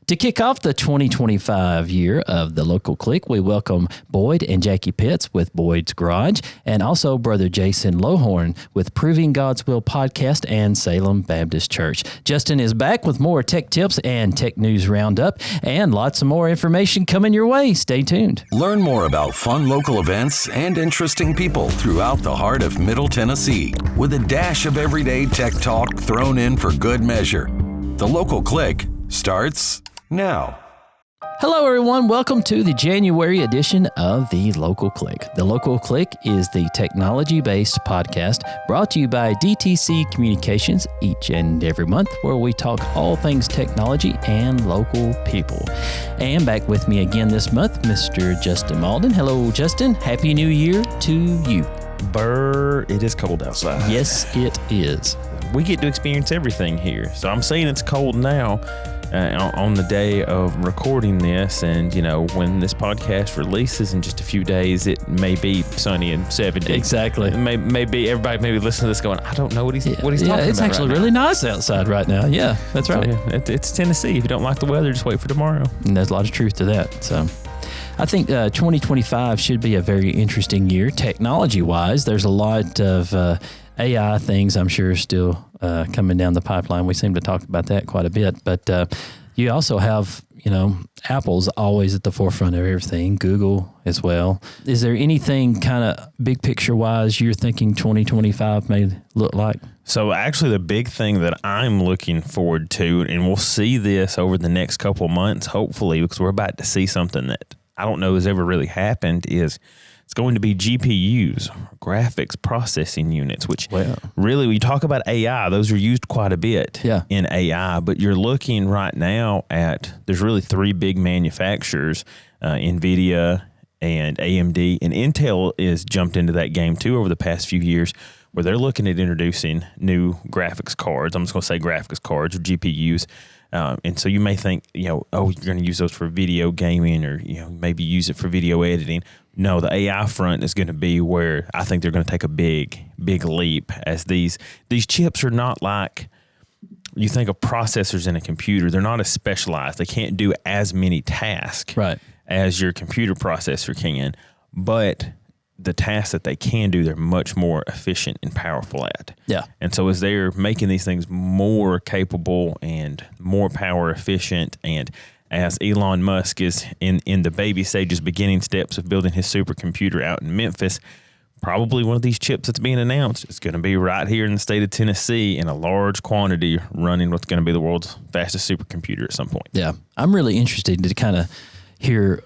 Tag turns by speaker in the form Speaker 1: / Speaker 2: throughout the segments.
Speaker 1: To kick off the 2025 year of the Local Click, we welcome Boyd and Jackie Pitts with Boyd's Garage, and also Brother Jason Lohorn with Proving God's Will podcast and Salem Baptist Church. Justin is back with more tech tips and tech news roundup, and lots of more information coming your way. Stay tuned.
Speaker 2: Learn more about fun local events and interesting people throughout the heart of Middle Tennessee, with a dash of everyday tech talk thrown in for good measure. The Local Click starts now.
Speaker 1: Hello, everyone. Welcome to the January edition of the Local Click. The Local Click is the technology-based podcast brought to you by DTC Communications each and every month, where we talk all things technology and local people. And back with me again this month, Mr. Justin Malden. Hello, Justin. Happy New Year to you.
Speaker 3: Burr, it is cold outside.
Speaker 1: Yes, it is.
Speaker 3: We get to experience everything here. So I'm saying it's cold now on the day of recording this. And, you know, when this podcast releases in just a few days, it may be sunny and 70.
Speaker 1: Exactly.
Speaker 3: Maybe everybody maybe listening to this going, I don't know what he's talking about.
Speaker 1: It's actually really nice outside right now. Yeah, that's right.
Speaker 3: So, yeah, it's Tennessee. If you don't like the weather, just wait for tomorrow.
Speaker 1: And there's a lot of truth to that. So I think 2025 should be a very interesting year technology-wise. There's a lot of AI things I'm sure still coming down the pipeline. We seem to talk about that quite a bit. But you also have, you know, Apple's always at the forefront of everything, Google as well. Is there anything kind of big picture-wise you're thinking 2025 may look like?
Speaker 3: So actually the big thing that I'm looking forward to, and we'll see this over the next couple months, hopefully, because we're about to see something that I don't know has ever really happened, is it's going to be GPUs, graphics processing units, which really, when you talk about AI, those are used quite a bit in AI. But you're looking right now at, there's really three big manufacturers, NVIDIA and AMD, and Intel is jumped into that game too over the past few years, where they're looking at introducing new graphics cards. I'm just going to say graphics cards or GPUs. And so you may think, you know, oh, you're going to use those for video gaming, or, you know, maybe use it for video editing. No, the AI front is going to be where I think they're going to take a big leap, as these chips are not like you think of processors in a computer. They're not as specialized. They can't do as many tasks as your computer processor can, but the tasks that they can do, they're much more efficient and powerful at. Yeah. And so as they're making these things more capable and more power efficient, and as Elon Musk is in the baby stages, beginning steps of building his supercomputer out in Memphis, probably one of these chips that's being announced is going to be right here in the state of Tennessee in a large quantity, running what's going to be the world's fastest supercomputer at some point.
Speaker 1: Yeah. I'm really interested to kind of hear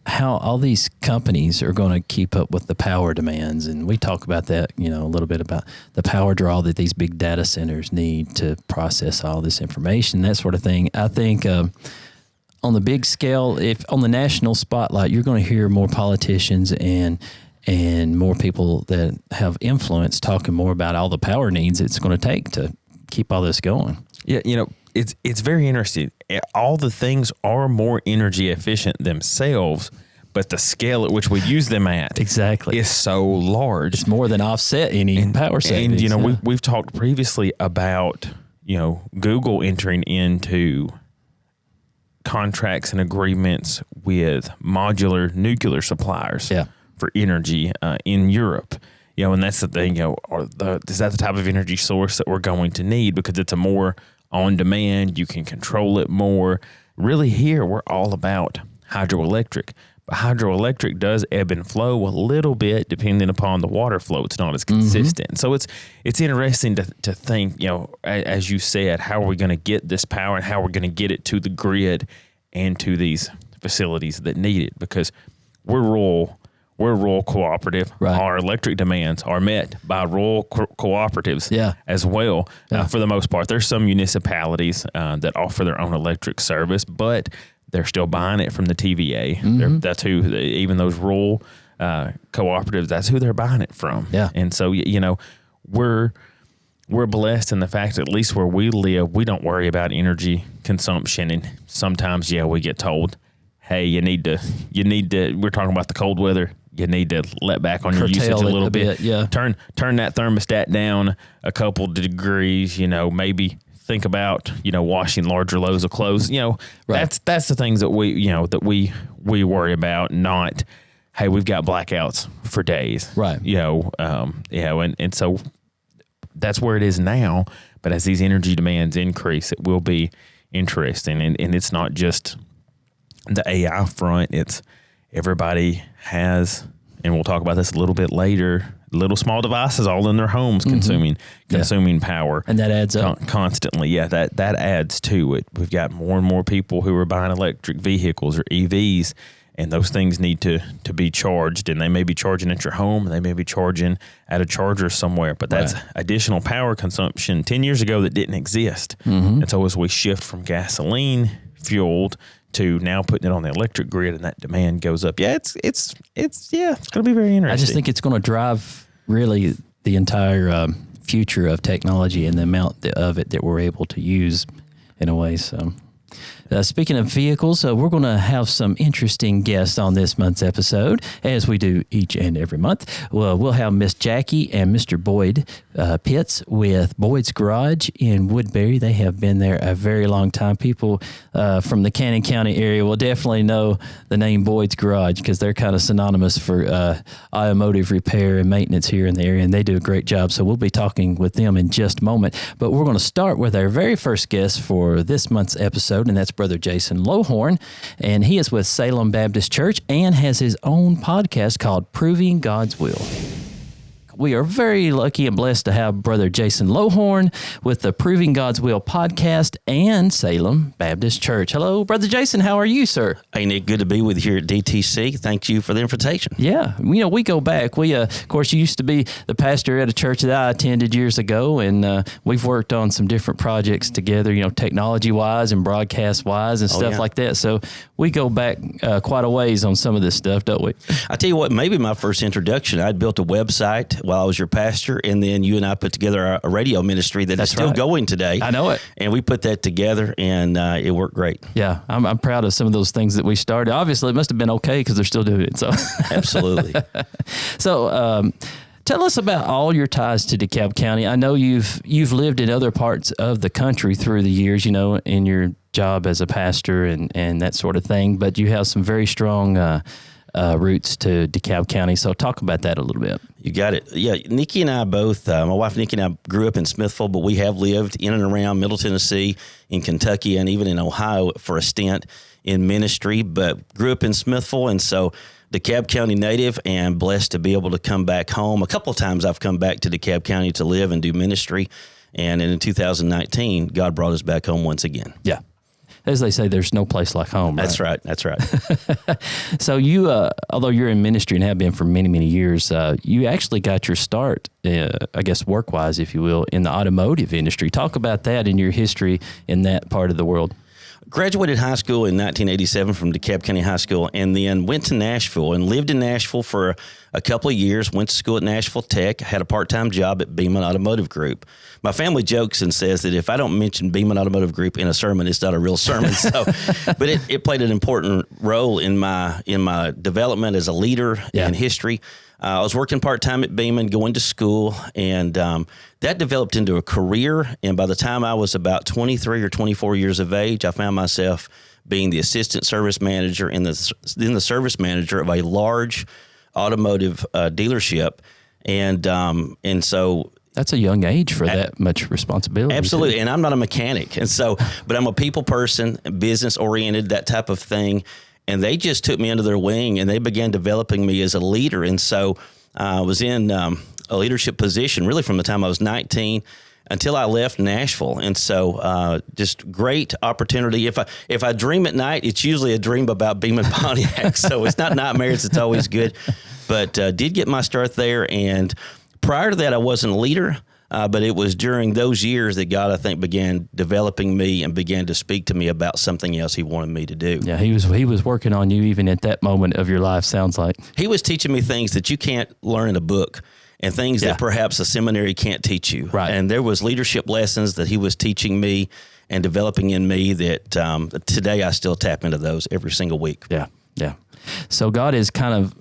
Speaker 1: how all these companies are going to keep up with the power demands. And we talk about that, you know, a little bit about the power draw that these big data centers need to process all this information, that sort of thing. I think on the big scale, if on the national spotlight, you're going to hear more politicians and more people that have influence talking more about all the power needs it's going to take to keep all this going.
Speaker 3: Yeah, you know, it's very interesting. All the things are more energy efficient themselves, but the scale at which we use them at is so large.
Speaker 1: It's more than offset any power savings.
Speaker 3: And, you know, we've talked previously about, you know, Google entering into contracts and agreements with modular nuclear suppliers for energy in Europe. You know, and that's the thing, you know, is that the type of energy source that we're going to need? Because it's a more on demand, you can control it more. Really here, we're all about hydroelectric. But hydroelectric does ebb and flow a little bit depending upon the water flow. It's not as consistent. So it's interesting to think, you know, as you said, how are we going to get this power and how we're going to get it to the grid and to these facilities that need it? Because we're rural cooperative. Right. Our electric demands are met by rural cooperatives as well. For the most part, there's some municipalities that offer their own electric service, but they're still buying it from the TVA. That's who, even those rural cooperatives, that's who they're buying it from. Yeah. And so, you know, we're blessed in the fact that at least where we live, we don't worry about energy consumption. And sometimes, we get told, hey, you need to, we're talking about the cold weather. You need to let back on your usage a little bit. Turn that thermostat down a couple degrees, maybe think about, washing larger loads of clothes.
Speaker 1: Right.
Speaker 3: That's the things that we worry about, not, hey, we've got blackouts for days.
Speaker 1: Right.
Speaker 3: And so that's where it is now. But as these energy demands increase, it will be interesting. And it's not just the AI front. It's everybody has, and we'll talk about this a little bit later, little small devices all in their homes consuming power.
Speaker 1: And that adds up.
Speaker 3: Constantly. Yeah, that adds to it. We've got more and more people who are buying electric vehicles or EVs, and those things need to be charged, and they may be charging at your home, they may be charging at a charger somewhere, but that's additional power consumption 10 years ago that didn't exist. And so as we shift from gasoline fueled to now putting it on the electric grid, and that demand goes up. Yeah, it's going to be very interesting.
Speaker 1: I just think it's going to drive really the entire future of technology and the amount of it that we're able to use in a way. So speaking of vehicles, we're going to have some interesting guests on this month's episode, as we do each and every month. Well, we'll have Miss Jackie and Mr. Boyd Pitts with Boyd's Garage in Woodbury. They have been there a very long time. People from the Cannon County area will definitely know the name Boyd's Garage because they're kind of synonymous for automotive repair and maintenance here in the area, and they do a great job. So we'll be talking with them in just a moment. But we're going to start with our very first guest for this month's episode, and that's Brother Jason Lohorn, and he is with Salem Baptist Church and has his own podcast called Proving God's Will. We are very lucky and blessed to have Brother Jason Lohorn with the Proving God's Will podcast and Salem Baptist Church. Hello, Brother Jason. How are you, sir?
Speaker 4: Hey, Nick. Good to be with you here at DTC. Thank you for the invitation.
Speaker 1: Yeah. We go back. We, of course, you used to be the pastor at a church that I attended years ago, and we've worked on some different projects together, technology-wise and broadcast-wise and stuff like that. So we go back quite a ways on some of this stuff, don't we?
Speaker 4: I tell you what, maybe my first introduction, I'd built a website while I was your pastor, and then you and I put together a radio ministry that's still going today.
Speaker 1: I know it.
Speaker 4: And we put that together, and it worked great.
Speaker 1: Yeah, I'm proud of some of those things that we started. Obviously, it must have been okay because they're still doing it. So
Speaker 4: Absolutely.
Speaker 1: So tell us about all your ties to DeKalb County. I know you've lived in other parts of the country through the years, in your job as a pastor and that sort of thing, but you have some very strong roots to DeKalb County. So talk about that a little bit.
Speaker 4: You got it. Yeah, Nikki and I both, my wife Nikki and I grew up in Smithville, but we have lived in and around Middle Tennessee, in Kentucky, and even in Ohio for a stint in ministry, but grew up in Smithville, and so DeKalb County native, and blessed to be able to come back home. A couple of times I've come back to DeKalb County to live and do ministry, and in 2019, God brought us back home once again.
Speaker 1: Yeah. As they say, there's no place like home.
Speaker 4: That's right. That's right.
Speaker 1: So you, although you're in ministry and have been for many, many years, you actually got your start, I guess, work-wise, if you will, in the automotive industry. Talk about that and your history in that part of the world.
Speaker 4: Graduated high school in 1987 from DeKalb County High School, and then went to Nashville and lived in Nashville for a couple of years. Went to school at Nashville Tech, had a part-time job at Beeman Automotive Group. My family jokes and says that if I don't mention Beeman Automotive Group in a sermon, it's not a real sermon. So, but it played an important role in my development as a leader in history. I was working part-time at Beeman, going to school, and that developed into a career. And by the time I was about 23 or 24 years of age, I found myself being the assistant service manager and then the service manager of a large automotive dealership. And so...
Speaker 1: That's a young age for that much responsibility.
Speaker 4: Absolutely. And I'm not a mechanic. And so, but I'm a people person, business oriented, that type of thing. And they just took me under their wing and they began developing me as a leader. And so I was in a leadership position really from the time I was 19 until I left Nashville. And so just great opportunity. If I dream at night, it's usually a dream about Beeman Pontiac. So it's not nightmares. It's always good. But did get my start there. And prior to that, I wasn't a leader. But it was during those years that God, I think, began developing me and began to speak to me about something else he wanted me to do.
Speaker 1: Yeah, he was working on you even at that moment of your life, sounds like.
Speaker 4: He was teaching me things that you can't learn in a book and things that perhaps a seminary can't teach you.
Speaker 1: Right.
Speaker 4: And there was leadership lessons that he was teaching me and developing in me that today I still tap into those every single week.
Speaker 1: Yeah, yeah. So God is kind of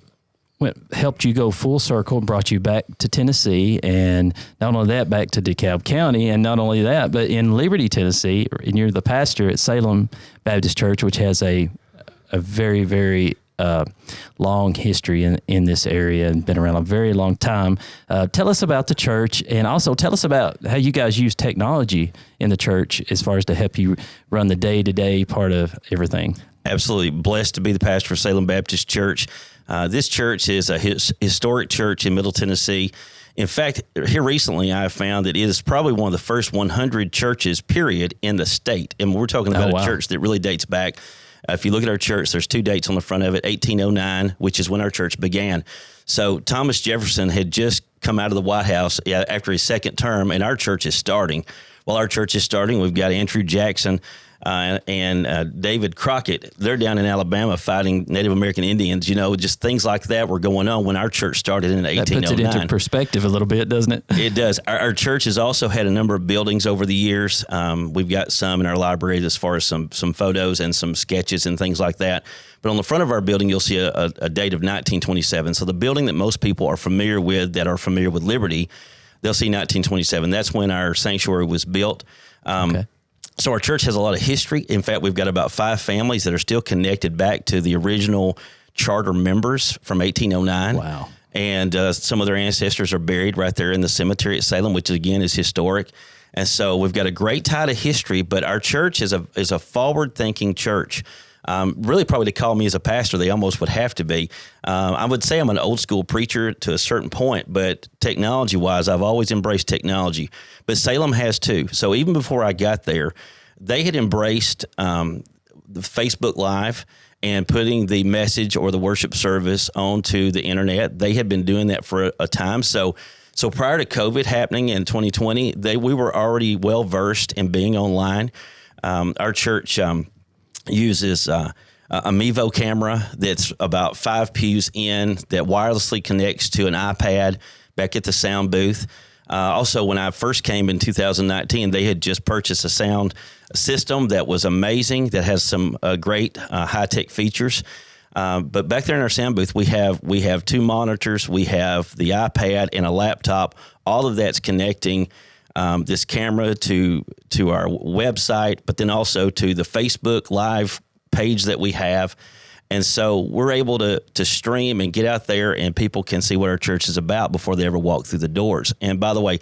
Speaker 1: helped you go full circle, brought you back to Tennessee, and not only that, back to DeKalb County, and not only that, but in Liberty, Tennessee, and you're the pastor at Salem Baptist Church, which has a very, very long history in this area and been around a very long time. Tell us about the church, and also tell us about how you guys use technology in the church as far as to help you run the day-to-day part of everything.
Speaker 4: Absolutely blessed to be the pastor of Salem Baptist Church. This church is a historic church in Middle Tennessee. In fact, here recently I found that it is probably one of the first 100 churches, period, in the state. And we're talking about a church that really dates back. If you look at our church, there's 2 dates on the front of it, 1809, which is when our church began. So Thomas Jefferson had just come out of the White House after his second term, and our church is starting. While our church is starting, we've got Andrew Jackson and David Crockett. They're down in Alabama fighting Native American Indians. Just things like that were going on when our church started in 1809.
Speaker 1: That puts it into perspective a little bit, doesn't it?
Speaker 4: It does. Our church has also had a number of buildings over the years. We've got some in our library as far as some photos and some sketches and things like that. But on the front of our building, you'll see a date of 1927. So the building that most people are familiar with, that are familiar with Liberty, they'll see 1927. That's when our sanctuary was built. Okay. So our church has a lot of history. In fact, we've got about 5 families that are still connected back to the original charter members from 1809.
Speaker 1: Wow.
Speaker 4: And some of their ancestors are buried right there in the cemetery at Salem, which again is historic. And so we've got a great tie to history, but our church is a forward-thinking church. Really, probably to call me as a pastor, they almost would have to be. I would say I'm an old school preacher to a certain point, but technology-wise, I've always embraced technology. But Salem has too. So even before I got there, they had embraced the Facebook Live and putting the message or the worship service onto the internet. They had been doing that for a time. So prior to COVID happening in 2020, we were already well versed in being online. Our church uses a Mevo camera that's about 5 pews in that wirelessly connects to an iPad back at the sound booth. Also, when I first came in 2019, they had just purchased a sound system that was amazing, that has some great high-tech features. But back there in our sound booth, we have 2 monitors, we have the iPad and a laptop. All of that's connecting this camera to our website, but then also to the Facebook Live page that we have. And so we're able to stream and get out there, and people can see what our church is about before they ever walk through the doors. And by the way,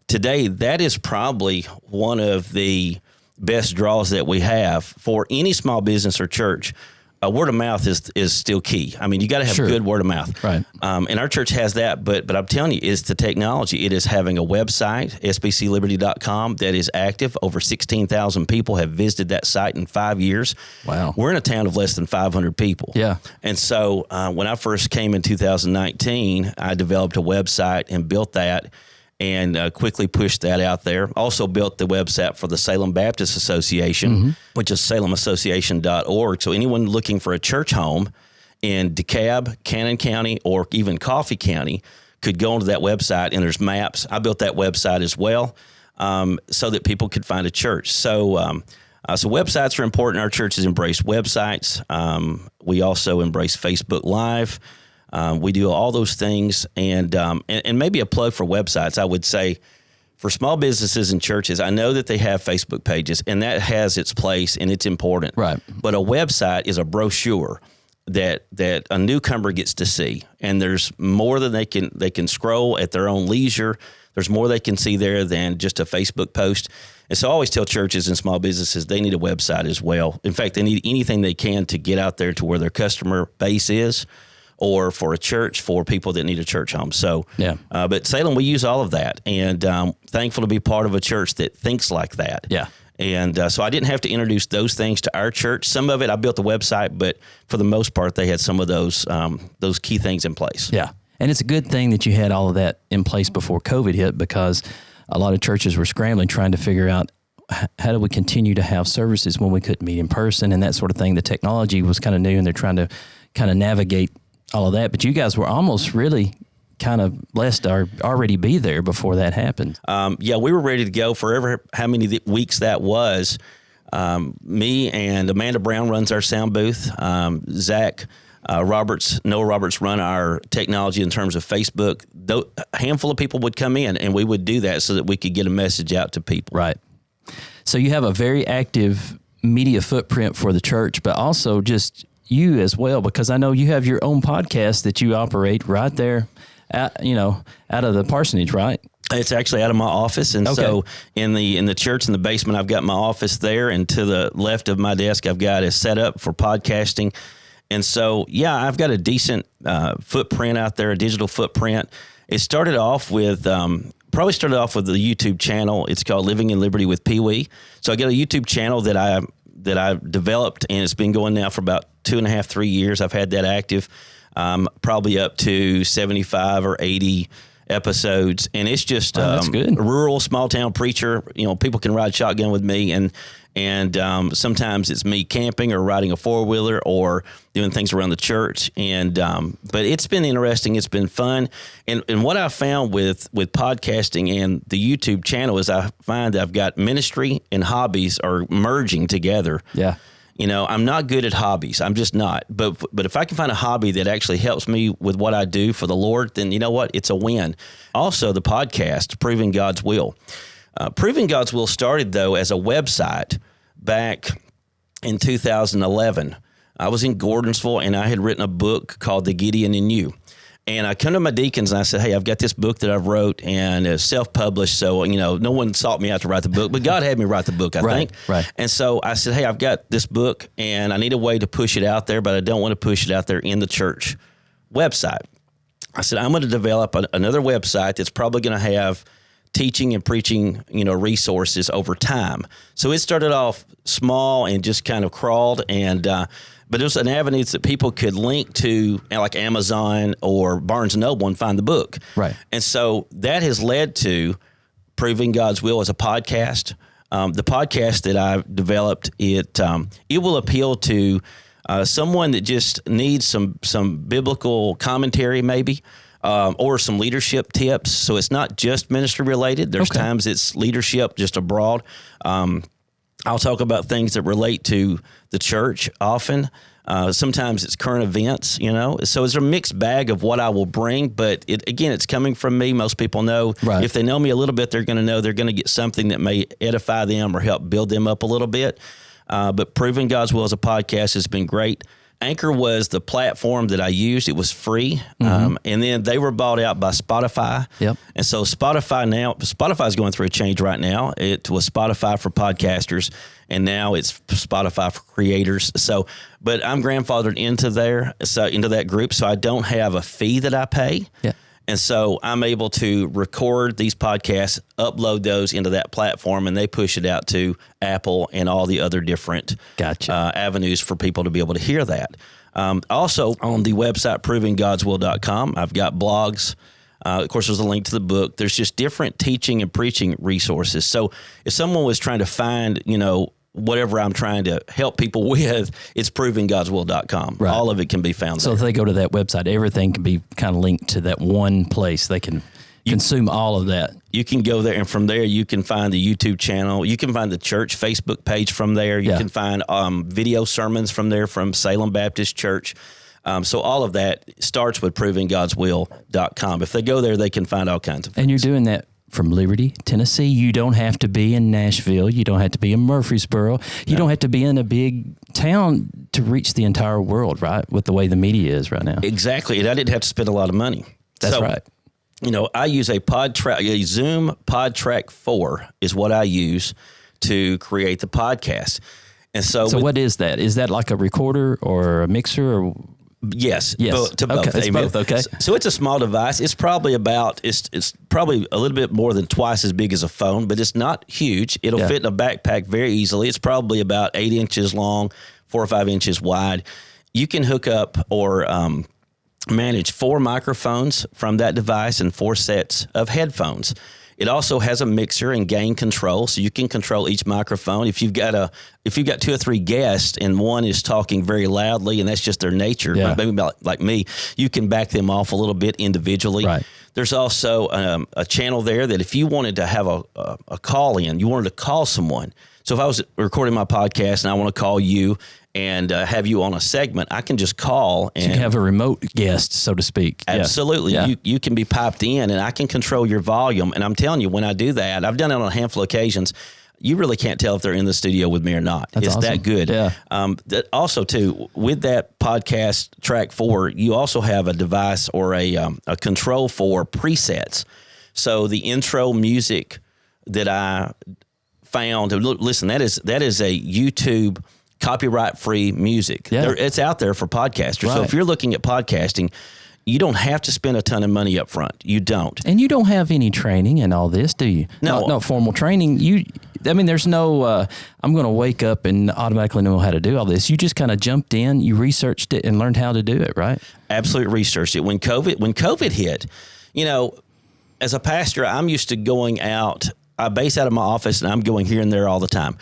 Speaker 4: today, that is probably one of the best draws that we have for any small business or church. Word of mouth is still key. I mean, you got to have good word of mouth.
Speaker 1: Right.
Speaker 4: And our church has that, but I'm telling you, it's the technology. It is having a website, sbcliberty.com, that is active. Over 16,000 people have visited that site in 5 years.
Speaker 1: Wow.
Speaker 4: We're in a town of less than 500 people.
Speaker 1: Yeah.
Speaker 4: And so when I first came in 2019, I developed a website and built that, and quickly pushed that out there. Also built the website for the Salem Baptist Association, which is salemassociation.org. So anyone looking for a church home in DeKalb, Cannon County, or even Coffee County could go onto that website, and there's maps. I built that website as well so that people could find a church. So websites are important. Our church has embraced websites. We also embrace Facebook Live. We do all those things, and maybe a plug for websites. I would say for small businesses and churches, I know that they have Facebook pages, and that has its place and it's important.
Speaker 1: Right.
Speaker 4: But a website is a brochure that a newcomer gets to see, and there's more than they can scroll at their own leisure. There's more they can see there than just a Facebook post. And so I always tell churches and small businesses they need a website as well. In fact, they need anything they can to get out there to where their customer base is, or for a church, for people that need a church home. So,
Speaker 1: yeah.
Speaker 4: But Salem, we use all of that, and thankful to be part of a church that thinks like that.
Speaker 1: Yeah.
Speaker 4: And so I didn't have to introduce those things to our church. Some of it, I built the website, but for the most part, they had some of those key things in place.
Speaker 1: Yeah. And it's a good thing that you had all of that in place before COVID hit, because a lot of churches were scrambling, trying to figure out how do we continue to have services when we couldn't meet in person and that sort of thing. The technology was kind of new, and they're trying to kind of navigate all of that. But you guys were almost really kind of blessed to already be there before that happened.
Speaker 4: Yeah, we were ready to go for how many weeks that was. Me and Amanda Brown runs our sound booth. Zach Noah Roberts run our technology in terms of Facebook. A handful of people would come in, and we would do that so that we could get a message out to people.
Speaker 1: Right. So you have a very active media footprint for the church, but also just you as well, because I know you have your own podcast that you operate right there, out of the parsonage, right?
Speaker 4: It's actually out of my office, and
Speaker 1: Okay.
Speaker 4: so in the church in the basement, I've got my office there, and to the left of my desk, I've got a setup for podcasting. And so, yeah, I've got a decent footprint out there, a digital footprint. It started off with the YouTube channel. It's called Living in Liberty with Pee Wee. So I got a YouTube channel that I developed, and it's been going now for about 2.5, 3 years. I've had that active, probably up to 75 or 80 episodes, and it's just
Speaker 1: that's good.
Speaker 4: a rural small town preacher. People can ride shotgun with me, and sometimes it's me camping or riding a 4-wheeler or doing things around the church. And but it's been interesting. It's been fun. And what I found with podcasting and the YouTube channel is I find that I've got ministry and hobbies are merging together.
Speaker 1: Yeah.
Speaker 4: I'm not good at hobbies. I'm just not. But if I can find a hobby that actually helps me with what I do for the Lord, then you know what? It's a win. Also, the podcast, Proving God's Will. Proving God's Will started, though, as a website back in 2011. I was in Gordonsville, and I had written a book called The Gideon in You. And I come to my deacons and I said, hey, I've got this book that I've wrote, and it's self-published. So, no one sought me out to write the book, but God had me write the book, I think.
Speaker 1: Right.
Speaker 4: And so I said, hey, I've got this book and I need a way to push it out there, but I don't want to push it out there in the church website. I said, I'm going to develop another website that's probably going to have teaching and preaching, resources over time. So it started off small and just kind of crawled, but it was an avenue that people could link to, like Amazon or Barnes & Noble, and find the book.
Speaker 1: Right.
Speaker 4: And so that has led to Proving God's Will as a podcast. The podcast that I've developed, it will appeal to someone that just needs some biblical commentary, maybe, or some leadership tips. So it's not just ministry related. There's times it's leadership just abroad. I'll talk about things that relate to the church often. Sometimes it's current events, So it's a mixed bag of what I will bring. But it's coming from me. Most people know.
Speaker 1: Right.
Speaker 4: If they know me a little bit, they're going to know they're going to get something that may edify them or help build them up a little bit. But Proving God's Will as a podcast has been great. Anchor was the platform that I used. It was free. And then they were bought out by Spotify.
Speaker 1: Yep.
Speaker 4: And so Spotify is going through a change right now. It was Spotify for podcasters, and now it's Spotify for creators. So, but I'm grandfathered into that group, so I don't have a fee that I pay.
Speaker 1: Yeah.
Speaker 4: And so I'm able to record these podcasts, upload those into that platform, and they push it out to Apple and all the other different avenues for people to be able to hear that. Also, on the website, provinggodswill.com, I've got blogs. Of course, there's a link to the book. There's just different teaching and preaching resources. So if someone was trying to find, whatever I'm trying to help people with, it's provinggodswill.com.
Speaker 1: Right.
Speaker 4: All of it can be found
Speaker 1: So
Speaker 4: there.
Speaker 1: if they go to that website, everything can be kind of linked to that one place. They can consume all of that.
Speaker 4: You can go there, and from there you can find the YouTube channel. You can find the church Facebook page from there. You can find video sermons from there from Salem Baptist Church. So all of that starts with provinggodswill.com. If they go there, they can find all kinds of things.
Speaker 1: And you're doing that from Liberty, Tennessee. You don't have to be in Nashville. You don't have to be in Murfreesboro. You don't have to be in a big town to reach the entire world, right? With the way the media is right now.
Speaker 4: Exactly. And I didn't have to spend a lot of money.
Speaker 1: That's right.
Speaker 4: I use a Zoom PodTrack 4 is what I use to create the podcast. And so
Speaker 1: what is that? Is that like a recorder or a mixer or?
Speaker 4: Yes.
Speaker 1: Both.
Speaker 4: It's
Speaker 1: Amen. Both. Okay.
Speaker 4: So it's a small device. It's probably it's probably a little bit more than twice as big as a phone, but it's not huge. It'll fit in a backpack very easily. It's probably about 8 inches long, 4 or 5 inches wide. You can hook up or manage 4 microphones from that device and 4 sets of headphones. It also has a mixer and gain control, so you can control each microphone. If you've got 2 or 3 guests and one is talking very loudly, and that's just their nature, maybe like me, you can back them off a little bit individually.
Speaker 1: Right.
Speaker 4: There's also a channel there that if you wanted to have a call in, you wanted to call someone. So if I was recording my podcast and I want to call you, and have you on a segment, I can just call and
Speaker 1: you can have a remote guest, so to speak.
Speaker 4: Absolutely.
Speaker 1: Yeah.
Speaker 4: You can be piped in, and I can control your volume. And I'm telling you, when I do that, I've done it on a handful of occasions. You really can't tell if they're in the studio with me or not.
Speaker 1: That's
Speaker 4: it's
Speaker 1: awesome.
Speaker 4: that good.
Speaker 1: Yeah.
Speaker 4: Also, too, with that podcast track 4, you also have a device or a control for presets. So the intro music that I found, listen, that is a YouTube copyright-free music.
Speaker 1: Yeah.
Speaker 4: It's out there for podcasters.
Speaker 1: Right.
Speaker 4: So if you're looking at podcasting, you don't have to spend a ton of money up front. You don't.
Speaker 1: And you don't have any training in all this, do you?
Speaker 4: No.
Speaker 1: No formal training. There's no, I'm going to wake up and automatically know how to do all this. You just kind of jumped in, you researched it and learned how to do it, right?
Speaker 4: Absolutely researched it. When COVID hit, as a pastor, I'm used to going out. I base out of my office and I'm going here and there all the time.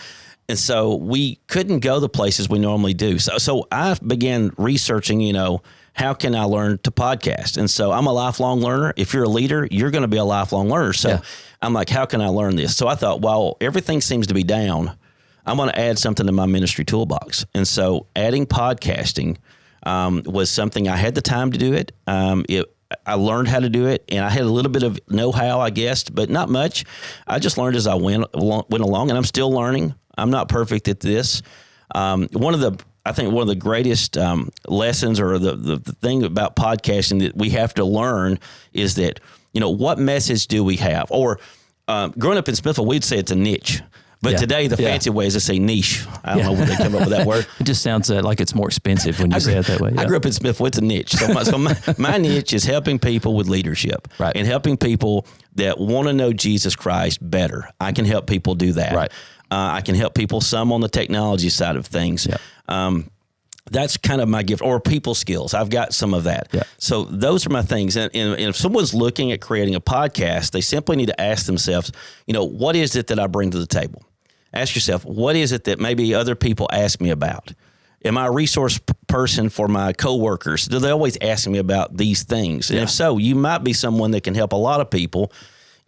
Speaker 4: And so we couldn't go the places we normally do. So I began researching, how can I learn to podcast? And so I'm a lifelong learner. If you're a leader, you're going to be a lifelong learner. So I'm like, how can I learn this? So I thought, well, everything seems to be down. I'm going to add something to my ministry toolbox. And so adding podcasting was something I had the time to do it. I learned how to do it, and I had a little bit of know-how, I guess, but not much. I just learned as I went along, and I'm still learning. I'm not perfect at this. One of the greatest lessons, or the thing about podcasting that we have to learn, is that, what message do we have? Or growing up in Smithville, we'd say it's a niche. But today, the fancy way is to say niche. I don't know where they come up with that word.
Speaker 1: It just sounds like it's more expensive when you say it that way. Yeah.
Speaker 4: I grew up in Smithville. It's a niche. So my niche is helping people with leadership,
Speaker 1: right,
Speaker 4: and helping people that want to know Jesus Christ better. I can help people do that.
Speaker 1: Right.
Speaker 4: I can help people some on the technology side of things.
Speaker 1: Yep.
Speaker 4: That's kind of my gift, or people skills. I've got some of that.
Speaker 1: Yeah.
Speaker 4: So those are my things. And if someone's looking at creating a podcast, they simply need to ask themselves, what is it that I bring to the table? Ask yourself, what is it that maybe other people ask me about? Am I a resource person for my coworkers? Do they always ask me about these things? And if so, you might be someone that can help a lot of people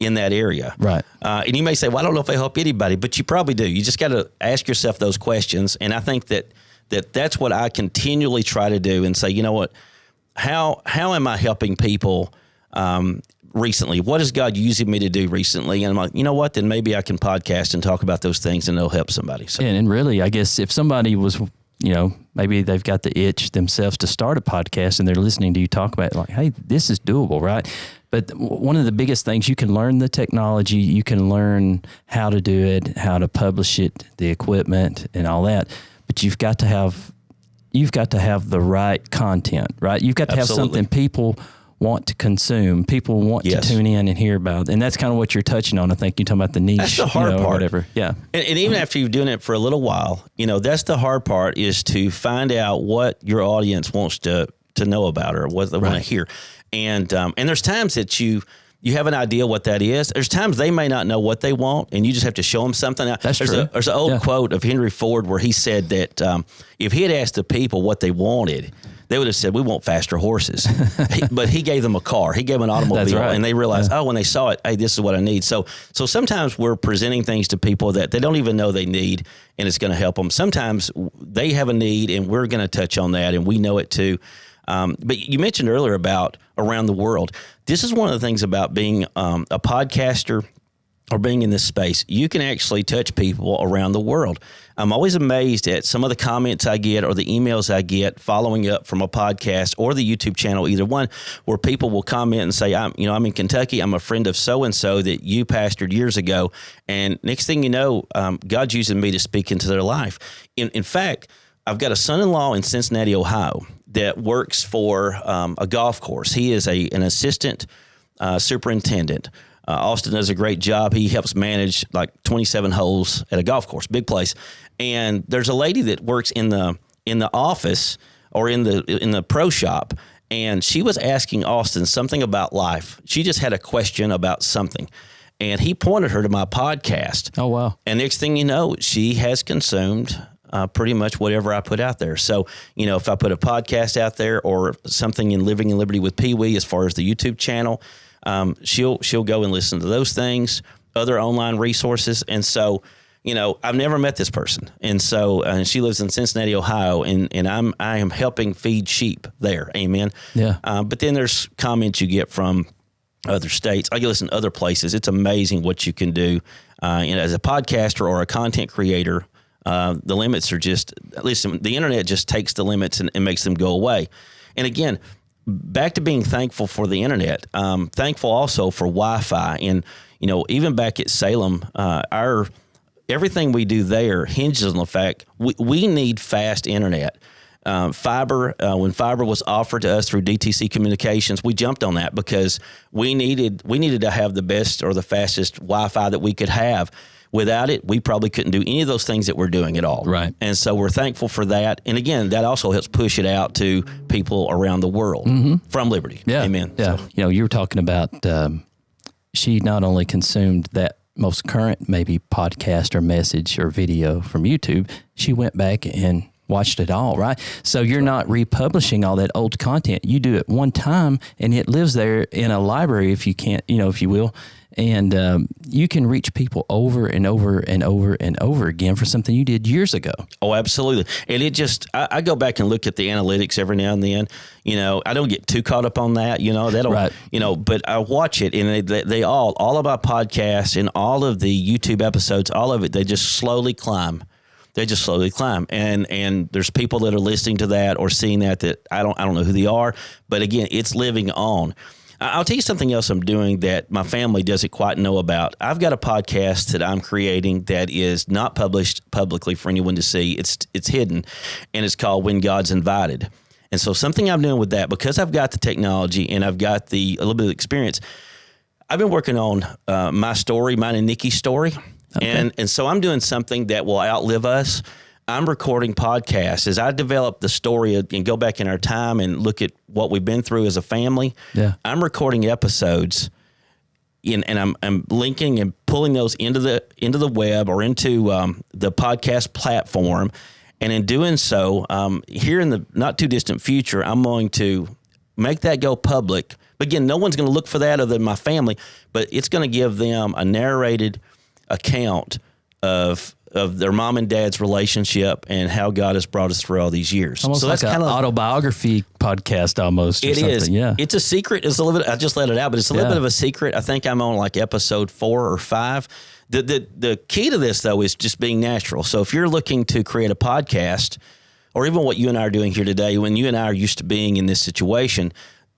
Speaker 4: in that area.
Speaker 1: Right.
Speaker 4: And you may say, well, I don't know if I help anybody, but you probably do. You just got to ask yourself those questions. And I think that's what I continually try to do, and say, what, how am I helping people recently? What is God using me to do recently? And I'm like, what, then maybe I can podcast and talk about those things, and it'll help somebody. So.
Speaker 1: And really, I guess if somebody was, maybe they've got the itch themselves to start a podcast and they're listening to you talk about it, like, hey, this is doable, right? But one of the biggest things, you can learn the technology, you can learn how to do it, how to publish it, the equipment and all that. But you've got to have the right content, right? You've got to have something people want to consume, people want to tune in and hear about. And that's kind of what you're touching on. I think you're talking about the niche.
Speaker 4: That's the hard part.
Speaker 1: Whatever. Yeah.
Speaker 4: And even after you've done it for a little while, that's the hard part, is to find out what your audience wants to know about, or what they want to hear. And there's times that you have an idea what that is. There's times they may not know what they want, and you just have to show them something.
Speaker 1: That's true.
Speaker 4: There's an old quote of Henry Ford where he said that if he had asked the people what they wanted, they would have said, we want faster horses. But he gave them a car. He gave them an automobile. Right. And they realized, when they saw it, hey, this is what I need. So sometimes we're presenting things to people that they don't even know they need, and it's going to help them. Sometimes they have a need, and we're going to touch on that, and we know it too. But you mentioned earlier about around the world. This is one of the things about being a podcaster or being in this space. You can actually touch people around the world. I'm always amazed at some of the comments I get or the emails I get following up from a podcast or the YouTube channel, either one, where people will comment and say, I'm in Kentucky. I'm a friend of so-and-so that you pastored years ago. And next thing you know, God's using me to speak into their life. In fact, I've got a son-in-law in Cincinnati, Ohio, that works for a golf course. He is an assistant superintendent. Austin does a great job. He helps manage like 27 holes at a golf course, big place. And there's a lady that works in the office or in the pro shop, and she was asking Austin something about life. She just had a question about something, and he pointed her to my podcast.
Speaker 1: Oh, wow.
Speaker 4: And next thing you know, she has consumed pretty much whatever I put out there. So, if I put a podcast out there or something in Living in Liberty with Pee Wee as far as the YouTube channel, she'll go and listen to those things, other online resources. And so I've never met this person. And so, and she lives in Cincinnati, Ohio, and I am helping feed sheep there. Amen.
Speaker 1: Yeah.
Speaker 4: But then there's comments you get from other states. I listen to other places. It's amazing what you can do. As a podcaster or a content creator, the limits are just, listen, the internet just takes the limits and makes them go away. And again, back to being thankful for the internet, thankful also for Wi-Fi. And, even back at Salem, everything we do there hinges on the fact we need fast internet. Fiber, when fiber was offered to us through DTC Communications, we jumped on that because we needed to have the best or the fastest Wi-Fi that we could have. Without it, we probably couldn't do any of those things that we're doing at all.
Speaker 1: Right.
Speaker 4: And so we're thankful for that. And again, that also helps push it out to people around the world from Liberty.
Speaker 1: Yeah.
Speaker 4: Amen.
Speaker 1: Yeah.
Speaker 4: So,
Speaker 1: You were talking about she not only consumed that most current maybe podcast or message or video from YouTube, she went back and watched it all, right? So you're not republishing all that old content. You do it one time and it lives there in a library if you can't, if you will. And you can reach people over and over and over and over again for something you did years ago. Oh, absolutely. And it just, I go back and look at the analytics every now and then. I don't get too caught up on that, that'll, right.
Speaker 4: But I watch it and they all of my podcasts and all of the YouTube episodes, all of it, they just slowly climb. They just slowly climb. And there's people that are listening to that or seeing that I don't know who they are. But again, it's living on. I'll tell you something else I'm doing that my family doesn't quite know about. I've got a podcast that I'm creating that is not published publicly for anyone to see. It's hidden, and it's called When God's Invited. And so something I'm doing with that, because I've got the technology and I've got a little bit of experience, I've been working on my story, mine and Nikki's story. Okay. And so I'm doing something that will outlive us. I'm recording podcasts as I develop the story and go back in our time and look at what we've been through as a family. Yeah. I'm recording episodes and I'm linking and pulling those into the web or into the podcast platform. And in doing so, here in the not too distant future, I'm going to make that go public. But again, no one's going to look for that other than my family, but it's going to give them a narrated account of their mom and dad's relationship and how God has brought us through all these years.
Speaker 1: Almost
Speaker 4: so
Speaker 1: like
Speaker 4: that's kind of
Speaker 1: autobiography podcast almost.
Speaker 4: It is. Yeah. It's a secret. It's a little bit, I just let it out, but it's a little bit of a secret. I think I'm on like episode 4 or 5. The key to this though is just being natural. So if you're looking to create a podcast or even what you and I are doing here today, when you and I are used to being in this situation,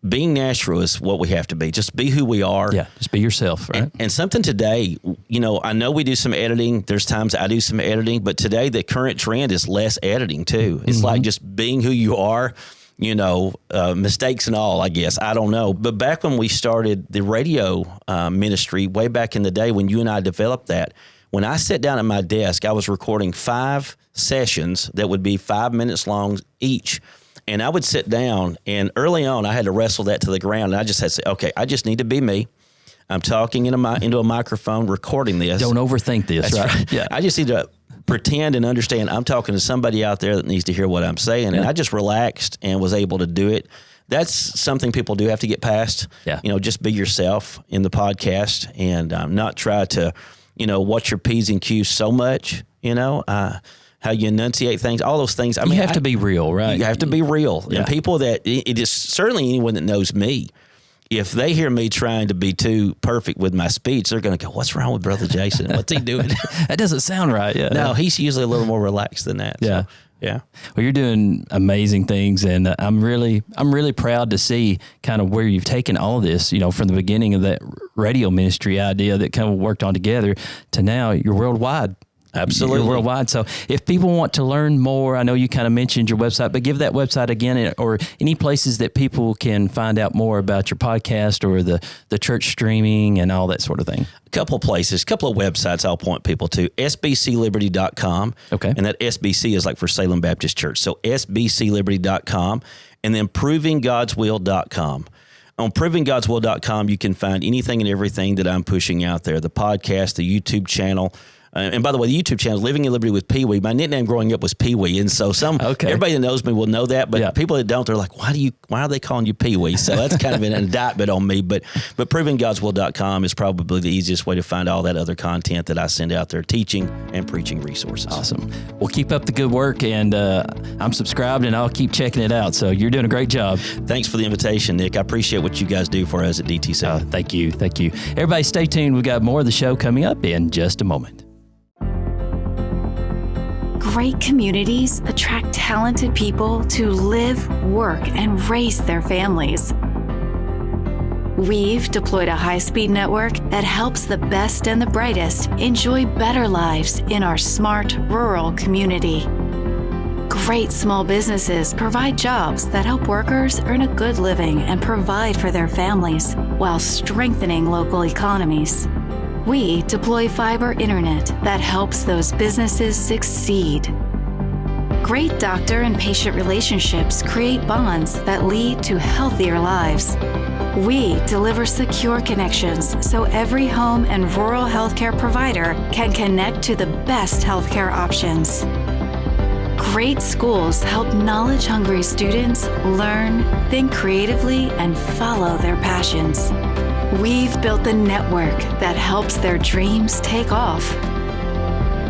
Speaker 4: being natural is what we have to be. Just be who we are.
Speaker 1: Yeah, just be yourself, right?
Speaker 4: And something today, I know we do some editing. There's times I do some editing, but today the current trend is less editing too. It's like just being who you are, mistakes and all, I guess. I don't know. But back when we started the radio ministry, way back in the day when you and I developed that, when I sat down at my desk, I was recording 5 sessions that would be 5 minutes long each. And I would sit down, and early on, I had to wrestle that to the ground. And I just had to say, okay, I just need to be me. I'm talking into a microphone, recording this.
Speaker 1: Don't overthink this, right?
Speaker 4: Yeah. I just need to pretend and understand I'm talking to somebody out there that needs to hear what I'm saying. Yeah. And I just relaxed and was able to do it. That's something people do have to get past. Yeah. Just be yourself in the podcast and not try to, watch your P's and Q's so much, how you enunciate things, all those things. I mean,
Speaker 1: you have to be real, right?
Speaker 4: You have to be real. Yeah. And people that, it is certainly anyone that knows me, if they hear me trying to be too perfect with my speech, they're going to go, what's wrong with Brother Jason? What's he doing?
Speaker 1: That doesn't sound right. Yeah.
Speaker 4: No, he's usually a little more relaxed than that.
Speaker 1: Yeah.
Speaker 4: So, yeah.
Speaker 1: Well, you're doing amazing things, and I'm really proud to see kind of where you've taken all of this, from the beginning of that radio ministry idea that kind of worked on together to now you're worldwide.
Speaker 4: Absolutely.
Speaker 1: You're worldwide. So if people want to learn more, I know you kind of mentioned your website, but give that website again, or any places that people can find out more about your podcast or the church streaming and all that sort of thing.
Speaker 4: A couple of places, a couple of websites I'll point people to. SBCLiberty.com. Okay. And that SBC is like for Salem Baptist Church. So SBCLiberty.com, and then ProvingGodsWill.com. On ProvingGodsWill.com, you can find anything and everything that I'm pushing out there, the podcast, the YouTube channel, And by the way, the YouTube channel is Living in Liberty with Pee Wee. My nickname growing up was Pee Wee, and so everybody that knows me will know that. But people that don't, they're like, why are they calling you Pee Wee? So that's kind of an indictment on me. But ProvingGodsWill.com is probably the easiest way to find all that other content that I send out there, teaching and preaching resources.
Speaker 1: Awesome. Well, keep up the good work, and I'm subscribed, and I'll keep checking it out. So you're doing a great job.
Speaker 4: Thanks for the invitation, Nick. I appreciate what you guys do for us at DTC.
Speaker 1: Thank you. Everybody stay tuned. We've got more of the show coming up in just a moment.
Speaker 5: Great communities attract talented people to live, work, and raise their families. We've deployed a high-speed network that helps the best and the brightest enjoy better lives in our smart rural community. Great small businesses provide jobs that help workers earn a good living and provide for their families while strengthening local economies. We deploy fiber internet that helps those businesses succeed. Great doctor and patient relationships create bonds that lead to healthier lives. We deliver secure connections so every home and rural healthcare provider can connect to the best healthcare options. Great schools help knowledge-hungry students learn, think creatively, and follow their passions. We've built the network that helps their dreams take off.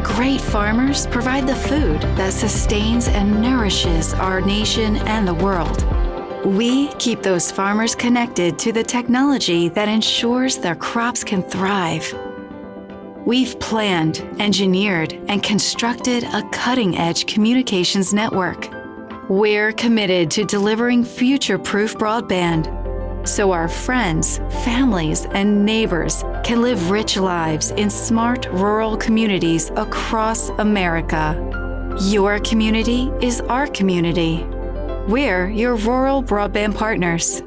Speaker 5: Great farmers provide the food that sustains and nourishes our nation and the world. We keep those farmers connected to the technology that ensures their crops can thrive. We've planned, engineered, and constructed a cutting-edge communications network. We're committed to delivering future-proof broadband so our friends, families, and neighbors can live rich lives in smart rural communities across America. Your community is our community. We're your rural broadband partners.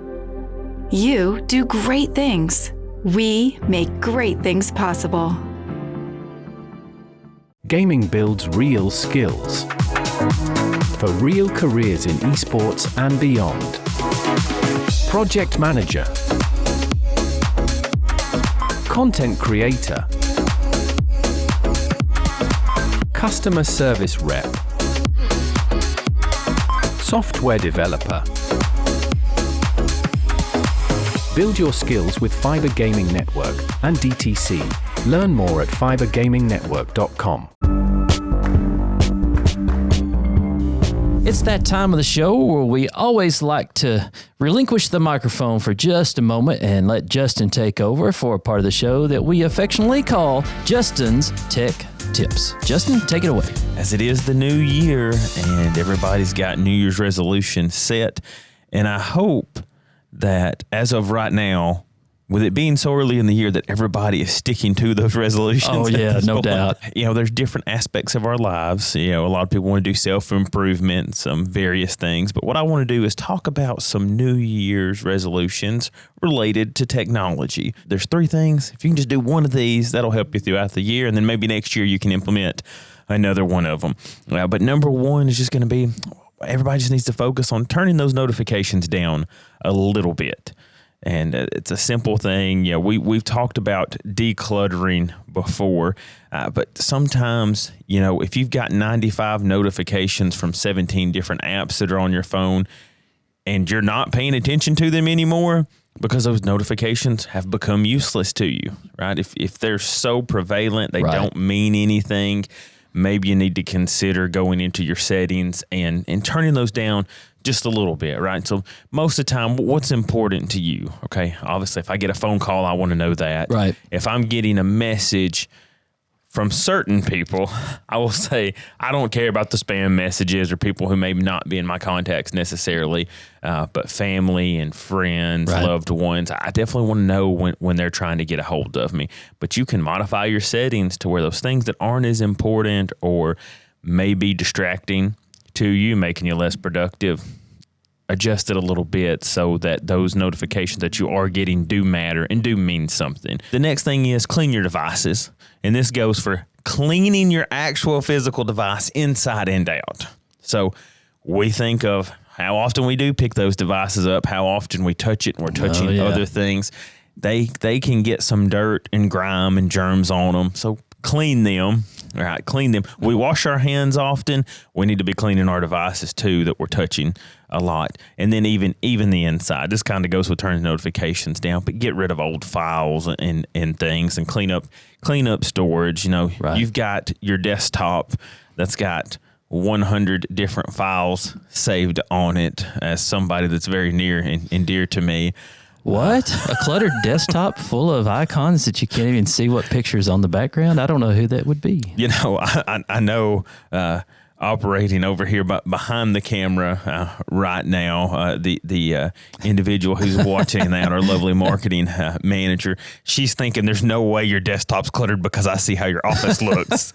Speaker 5: You do great things. We make great things possible.
Speaker 6: Gaming builds real skills for real careers in esports and beyond. Project manager, content creator, customer service rep, software developer. Build your skills with Fiber Gaming Network and DTC. Learn more at fibergamingnetwork.com.
Speaker 1: It's that time of the show where we always like to relinquish the microphone for just a moment and let Justin take over for a part of the show that we affectionately call Justin's Tech Tips. Justin, take it away.
Speaker 3: As it is the new year and everybody's got New Year's resolutions set, and I hope that as of right now, with it being so early in the year, that everybody is sticking to those resolutions.
Speaker 1: Oh, yeah, no doubt.
Speaker 3: There's different aspects of our lives. A lot of people want to do self-improvement, some various things. But what I want to do is talk about some New Year's resolutions related to technology. There's 3 things. If you can just do one of these, that'll help you throughout the year. And then maybe next year you can implement another one of them. But number 1 is just going to be, everybody just needs to focus on turning those notifications down a little bit. And it's a simple thing. We've talked about decluttering before, but sometimes, if you've got 95 notifications from 17 different apps that are on your phone and you're not paying attention to them anymore because those notifications have become useless to you, right? If they're so prevalent, they don't mean anything. Maybe you need to consider going into your settings and turning those down just a little bit, right? So most of the time, what's important to you? Okay, obviously, if I get a phone call, I want to know that.
Speaker 1: Right.
Speaker 3: If I'm getting a message from certain people, I will say I don't care about the spam messages or people who may not be in my contacts necessarily, but family and friends, loved ones, I definitely want to know when they're trying to get a hold of me. But you can modify your settings to where those things that aren't as important or may be distracting to you, making you less productive, adjust it a little bit so that those notifications that you are getting do matter and do mean something. The next thing is clean your devices. And this goes for cleaning your actual physical device inside and out. So we think of how often we do pick those devices up, how often we touch it and we're touching other things. They can get some dirt and grime and germs on them. So clean them. All right, clean them. We wash our hands often. We need to be cleaning our devices too that we're touching a lot. And then even the inside. This kind of goes with turning notifications down, but get rid of old files and things and clean up storage. You know,
Speaker 1: Right.
Speaker 3: You've got your desktop that's got 100 different files saved on it, as somebody that's very near and dear to me.
Speaker 1: What? A cluttered desktop full of icons that you can't even see what picture's on the background? I don't know who that would be.
Speaker 3: You know, I know operating over here behind the camera right now, the individual who's watching that, our lovely marketing manager, she's thinking there's no way your desktop's cluttered because I see how your office looks.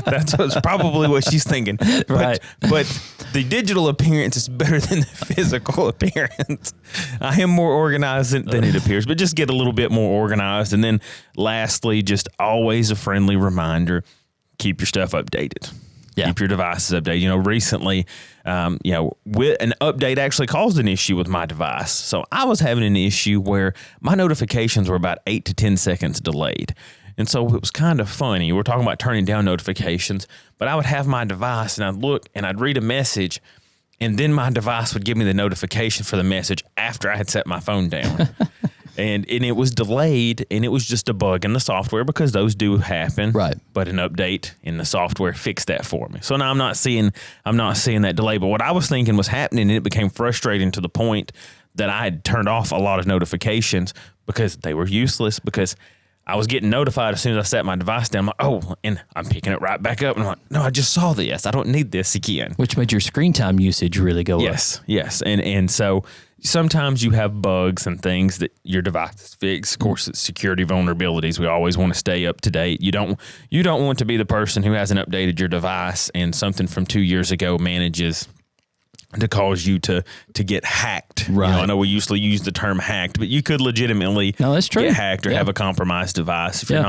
Speaker 3: That's probably what she's thinking.
Speaker 1: Right.
Speaker 3: But the digital appearance is better than the physical appearance. I am more organized than it appears, but just get a little bit more organized. And then lastly, just always a friendly reminder, keep your stuff updated.
Speaker 1: Yeah.
Speaker 3: Keep your devices updated. You know, recently, with an update actually caused an issue with my device. So I was having an issue where my notifications were about 8 to 10 seconds delayed. And so it was kind of funny. We're talking about turning down notifications, but I would have my device and I'd look and I'd read a message, and then my device would give me the notification for the message after I had set my phone down. And it was delayed, and it was just a bug in the software, because those do happen.
Speaker 1: Right.
Speaker 3: But an update in the software fixed that for me. So now I'm not seeing that delay. But what I was thinking was happening, and it became frustrating to the point that I had turned off a lot of notifications because they were useless, because I was getting notified as soon as I set my device down. I'm like, oh, and I'm picking it right back up. And I'm like, no, I just saw this. I don't need this again.
Speaker 1: Which made your screen time usage really go up.
Speaker 3: Yes. And so sometimes you have bugs and things that your device is fixed. Of course, it's security vulnerabilities. We always want to stay up to date. You don't want to be the person who hasn't updated your device and something from 2 years ago manages to cause you to get hacked.
Speaker 1: Right.
Speaker 3: You know, I know we usually use the term hacked, but you could legitimately
Speaker 1: that's true.
Speaker 3: get hacked or have a compromised device if you're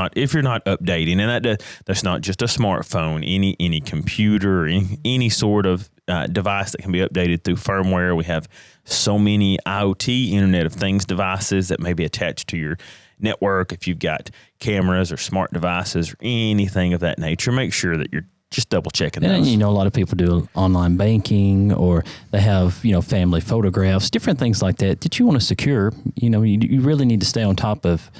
Speaker 3: not updating. And that's not just a smartphone. Any computer, any sort of device that can be updated through firmware. We have so many IoT, Internet of Things devices that may be attached to your network. If you've got cameras or smart devices or anything of that nature, make sure that you're just double checking those.
Speaker 1: And, a lot of people do online banking, or they have, family photographs, different things like that you want to secure. You really need to stay on top of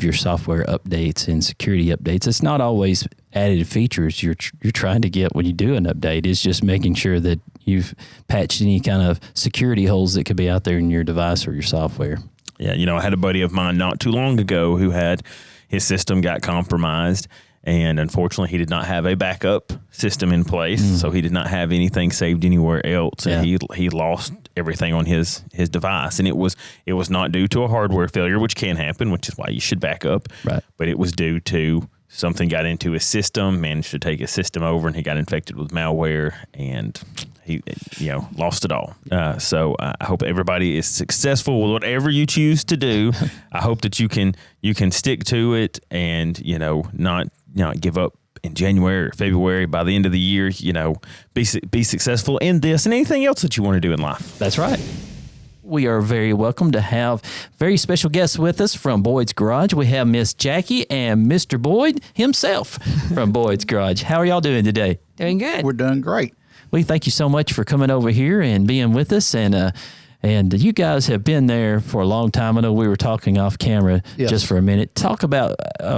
Speaker 1: your software updates and security updates. It's not always added features you're trying to get when you do an update. It's just making sure that you've patched any kind of security holes that could be out there in your device or your software.
Speaker 3: Yeah, I had a buddy of mine not too long ago who had his system got compromised. And unfortunately, he did not have a backup system in place, so he did not have anything saved anywhere else, and he lost everything on his device. And it was not due to a hardware failure, which can happen, which is why you should back up. Right. But it was due to something got into his system, managed to take his system over, and he got infected with malware, and he lost it all. So I hope everybody is successful with whatever you choose to do. I hope that you can stick to it and not give up in January or February. By the end of the year, be successful in this and anything else that you want to do in life.
Speaker 1: That's right. We are very welcome to have very special guests with us from Boyd's Garage. We have Miss Jackie and Mr. Boyd himself from Boyd's Garage. How are y'all doing today?
Speaker 7: Doing good.
Speaker 8: We're doing great.
Speaker 1: We thank you so much for coming over here and being with us. And you guys have been there for a long time. I know we were talking off camera just for a minute. Talk about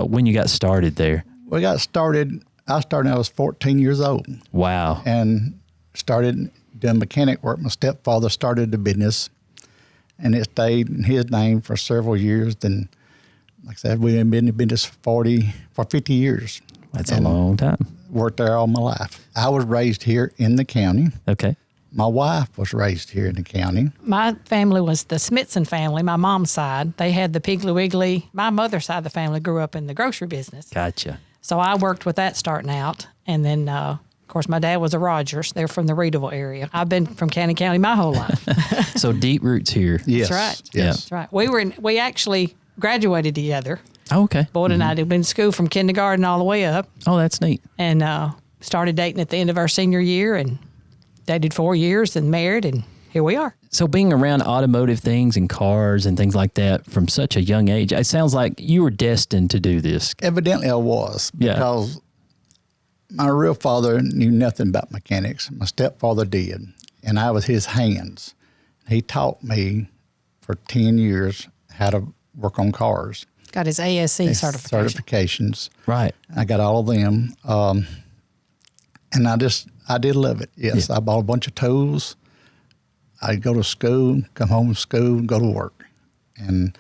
Speaker 1: when you got started there.
Speaker 8: I started when I was 14 years old.
Speaker 1: Wow.
Speaker 8: And started doing mechanic work. My stepfather started the business, and it stayed in his name for several years. Then, like I said, we've been in the business for 50 years.
Speaker 1: That's a long time.
Speaker 8: Worked there all my life. I was raised here in the county.
Speaker 1: Okay.
Speaker 8: My wife was raised here in the county.
Speaker 7: My family was the Smithson family, my mom's side. They had the Piggly Wiggly. My mother's side of the family grew up in the grocery business.
Speaker 1: Gotcha.
Speaker 7: So I worked with that starting out. And then, of course, my dad was a Rogers. They're from the Reedville area. I've been from Cannon County my whole life.
Speaker 1: So deep roots here.
Speaker 8: Yes.
Speaker 7: That's right.
Speaker 8: Yes.
Speaker 7: That's right. We actually graduated together.
Speaker 1: Oh, okay.
Speaker 7: Boyd and I had been in school from kindergarten all the way up.
Speaker 1: Oh, that's neat.
Speaker 7: And started dating at the end of our senior year and dated 4 years and married and here we are.
Speaker 1: So being around automotive things and cars and things like that from such a young age, it sounds like you were destined to do this.
Speaker 8: Evidently I was,
Speaker 1: Yeah.
Speaker 8: because my real father knew nothing about mechanics. My stepfather did, and I was his hands. He taught me for 10 years how to work on cars.
Speaker 7: Got his ASC certification.
Speaker 8: Certifications.
Speaker 1: Right.
Speaker 8: I got all of them. And I did love it. Yes,
Speaker 1: Yeah.
Speaker 8: I bought a bunch of tools. I'd go to school, come home from school, go to work. And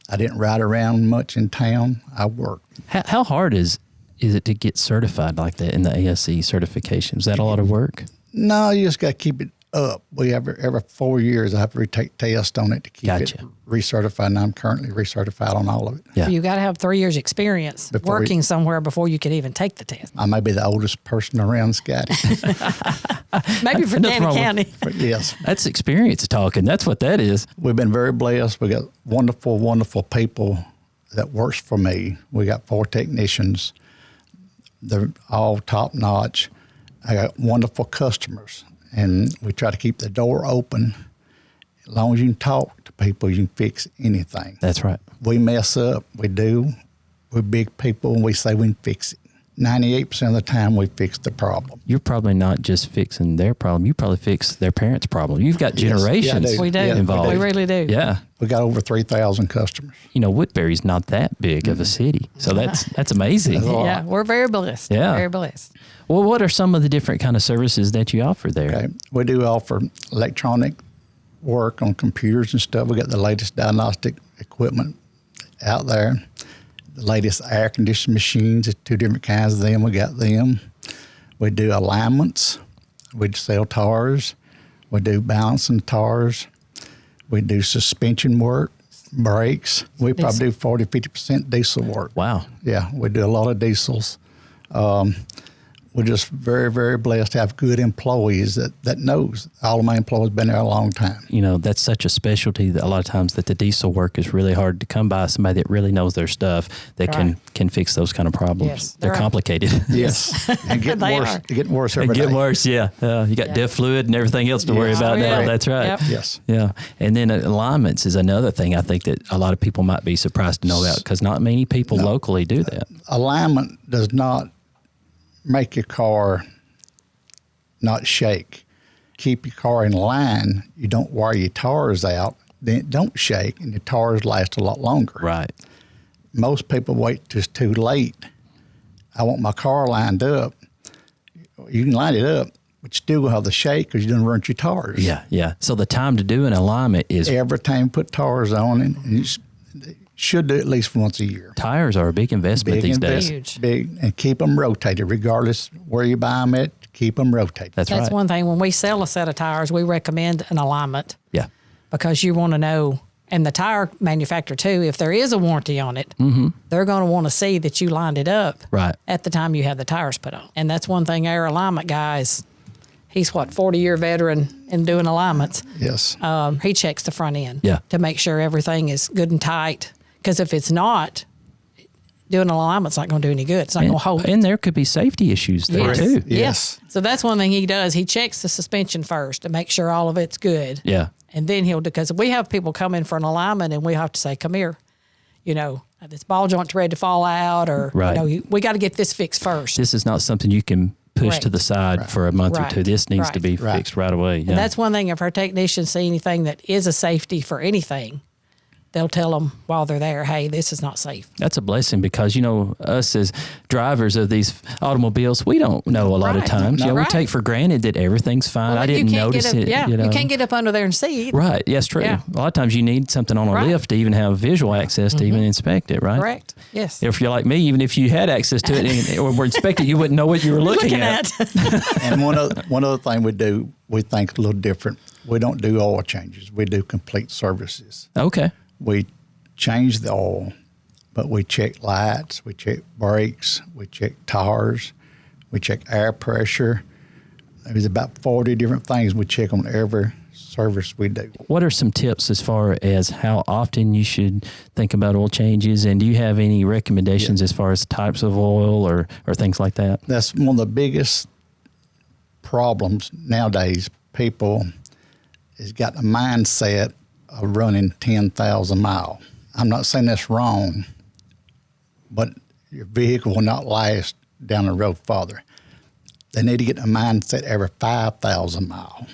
Speaker 8: I didn't ride around much in town. I worked.
Speaker 1: How hard is it to get certified like that in the ASE certification? Is that a lot of work?
Speaker 8: No, you just got to keep it up. We have every 4 years I have to retake tests on it to keep
Speaker 1: Gotcha.
Speaker 8: it recertified, and I'm currently recertified on all of it.
Speaker 1: Yeah.
Speaker 7: You got to have 3 years experience
Speaker 8: Before
Speaker 7: working somewhere before you can even take the test.
Speaker 8: I may be the oldest person around Scotty.
Speaker 7: Maybe for
Speaker 1: Nothing wrong
Speaker 7: Danny
Speaker 1: with-
Speaker 7: County.
Speaker 8: But yes,
Speaker 1: That's experience talking. That's what that is.
Speaker 8: we've been very blessed. We got wonderful, wonderful people that works for me. We got 4 technicians. They're all top notch. I got wonderful customers, and we try to keep the door open. As long as you can talk to people, you can fix anything.
Speaker 1: That's right.
Speaker 8: We mess up. We do. We're big people, and we say we can fix it. 98% of the time, we fix the problem.
Speaker 1: You're probably not just fixing their problem. You probably fix their parents' problem. You've got generations
Speaker 8: do.
Speaker 7: We do.
Speaker 8: Yeah, we
Speaker 1: involved.
Speaker 7: We really do.
Speaker 1: Yeah.
Speaker 8: We got over 3,000 customers.
Speaker 1: You know, Woodbury's not that big of a city. So that's amazing.
Speaker 8: That's a lot.
Speaker 7: Yeah, we're very blessed.
Speaker 1: Yeah.
Speaker 7: Very blessed.
Speaker 1: Well, what are some of the different kind of services that you offer there?
Speaker 8: Okay. We do offer electronic work on computers and stuff. We got the latest diagnostic equipment out there. The latest air conditioning machines, 2 different kinds of them. We got them. We do alignments. We sell tires. We do balancing tires. We do suspension work, brakes. We probably do 40, 50% diesel work.
Speaker 1: Wow.
Speaker 8: Yeah, we do a lot of diesels. We're just very, very blessed to have good employees that knows. All of my employees been there a long time.
Speaker 1: You know, that's such a specialty that a lot of times that the diesel work is really hard to come by. Somebody that really knows their stuff that
Speaker 7: Right.
Speaker 1: can fix those kind of problems.
Speaker 7: Yes,
Speaker 1: They're
Speaker 7: they're-
Speaker 1: complicated.
Speaker 8: Yes, and getting
Speaker 7: They
Speaker 8: worse.
Speaker 7: are.
Speaker 8: Getting worse every
Speaker 1: And
Speaker 8: day.
Speaker 1: get worse, yeah. You got
Speaker 7: Yeah.
Speaker 1: DEF fluid and everything else to worry
Speaker 8: Yes.
Speaker 1: about
Speaker 7: Oh,
Speaker 1: now.
Speaker 7: yeah.
Speaker 1: That's right.
Speaker 7: Yep.
Speaker 8: Yes.
Speaker 1: Yeah. And then alignments is another thing I think that a lot of people might be surprised to know about because not many people locally do that.
Speaker 8: Alignment does not make your car not shake. Keep your car in line. You don't wear your tires out, then it don't shake, and the tires last a lot longer.
Speaker 1: Right.
Speaker 8: Most people wait till it's too late. I want my car lined up. You can line it up, but you still have the shake because you done burnt your tires.
Speaker 1: Yeah. Yeah. So the time to do an alignment is
Speaker 8: Every time you put tires on, and you should do it at least once a year.
Speaker 1: tires are a big investment these days.
Speaker 7: Huge.
Speaker 8: Big, and keep them rotated, regardless where you buy them at. Keep them rotated.
Speaker 1: That's
Speaker 7: That's
Speaker 1: right.
Speaker 7: one thing. When we sell a set of tires, we recommend an alignment
Speaker 1: Yeah.
Speaker 7: because you want to know, and the tire manufacturer too, if there is a warranty on it, they're going to want to see that you lined it up
Speaker 1: Right.
Speaker 7: at the time you had the tires put on. And that's one thing our alignment guys, he's 40-year veteran in doing alignments.
Speaker 8: Yes.
Speaker 7: He checks the front end
Speaker 1: Yeah.
Speaker 7: to make sure everything is good and tight. Because if it's not, doing an alignment's not going to do any good. It's not going to hold.
Speaker 1: And there could be safety issues there
Speaker 7: Yes.
Speaker 1: too.
Speaker 8: Yes.
Speaker 7: So that's one thing he does. He checks the suspension first to make sure all of it's good.
Speaker 1: Yeah.
Speaker 7: And then he'll, because we have people come in for an alignment and we have to say, come here, you know, this ball joint's ready to fall out, or,
Speaker 1: Right.
Speaker 7: you know, we got to get this fixed first.
Speaker 1: This is not something you can push
Speaker 7: Right.
Speaker 1: to the side for a month or
Speaker 7: Right.
Speaker 1: two. This needs to
Speaker 7: Right.
Speaker 1: be fixed right away. Yeah.
Speaker 7: And that's one thing. If our technicians see anything that is a safety for anything, they'll tell them while they're there, hey, this is not safe.
Speaker 1: That's a blessing because, you know, us as drivers of these automobiles, we don't know a lot of
Speaker 7: Right.
Speaker 1: times.
Speaker 7: No,
Speaker 1: We
Speaker 7: right.
Speaker 1: take for granted that everything's fine. I
Speaker 7: you
Speaker 1: didn't
Speaker 7: can't
Speaker 1: notice
Speaker 7: get up,
Speaker 1: it.
Speaker 7: Yeah,
Speaker 1: you know.
Speaker 7: you can't get up under there and see it.
Speaker 1: Right. Yes, true.
Speaker 7: Yeah.
Speaker 1: A lot of times you need something on a
Speaker 7: Right.
Speaker 1: lift to even have visual access to even inspect it, right?
Speaker 7: Correct. Yes.
Speaker 1: If you're like me, even if you had access to it or were inspected, you wouldn't know what you were looking at.
Speaker 8: And one other thing we do, we think a little different. We don't do oil changes. We do complete services.
Speaker 1: Okay.
Speaker 8: We change the oil, but we check lights, we check brakes, we check tires, we check air pressure. There's about 40 different things we check on every service we do.
Speaker 1: What are some tips as far as how often you should think about oil changes? And do you have any recommendations as far as types of oil or things like that?
Speaker 8: That's one of the biggest problems nowadays. People has got the mindset of running 10,000 miles. I'm not saying that's wrong, but your vehicle will not last down the road farther. They need to get the mindset every 5,000 miles.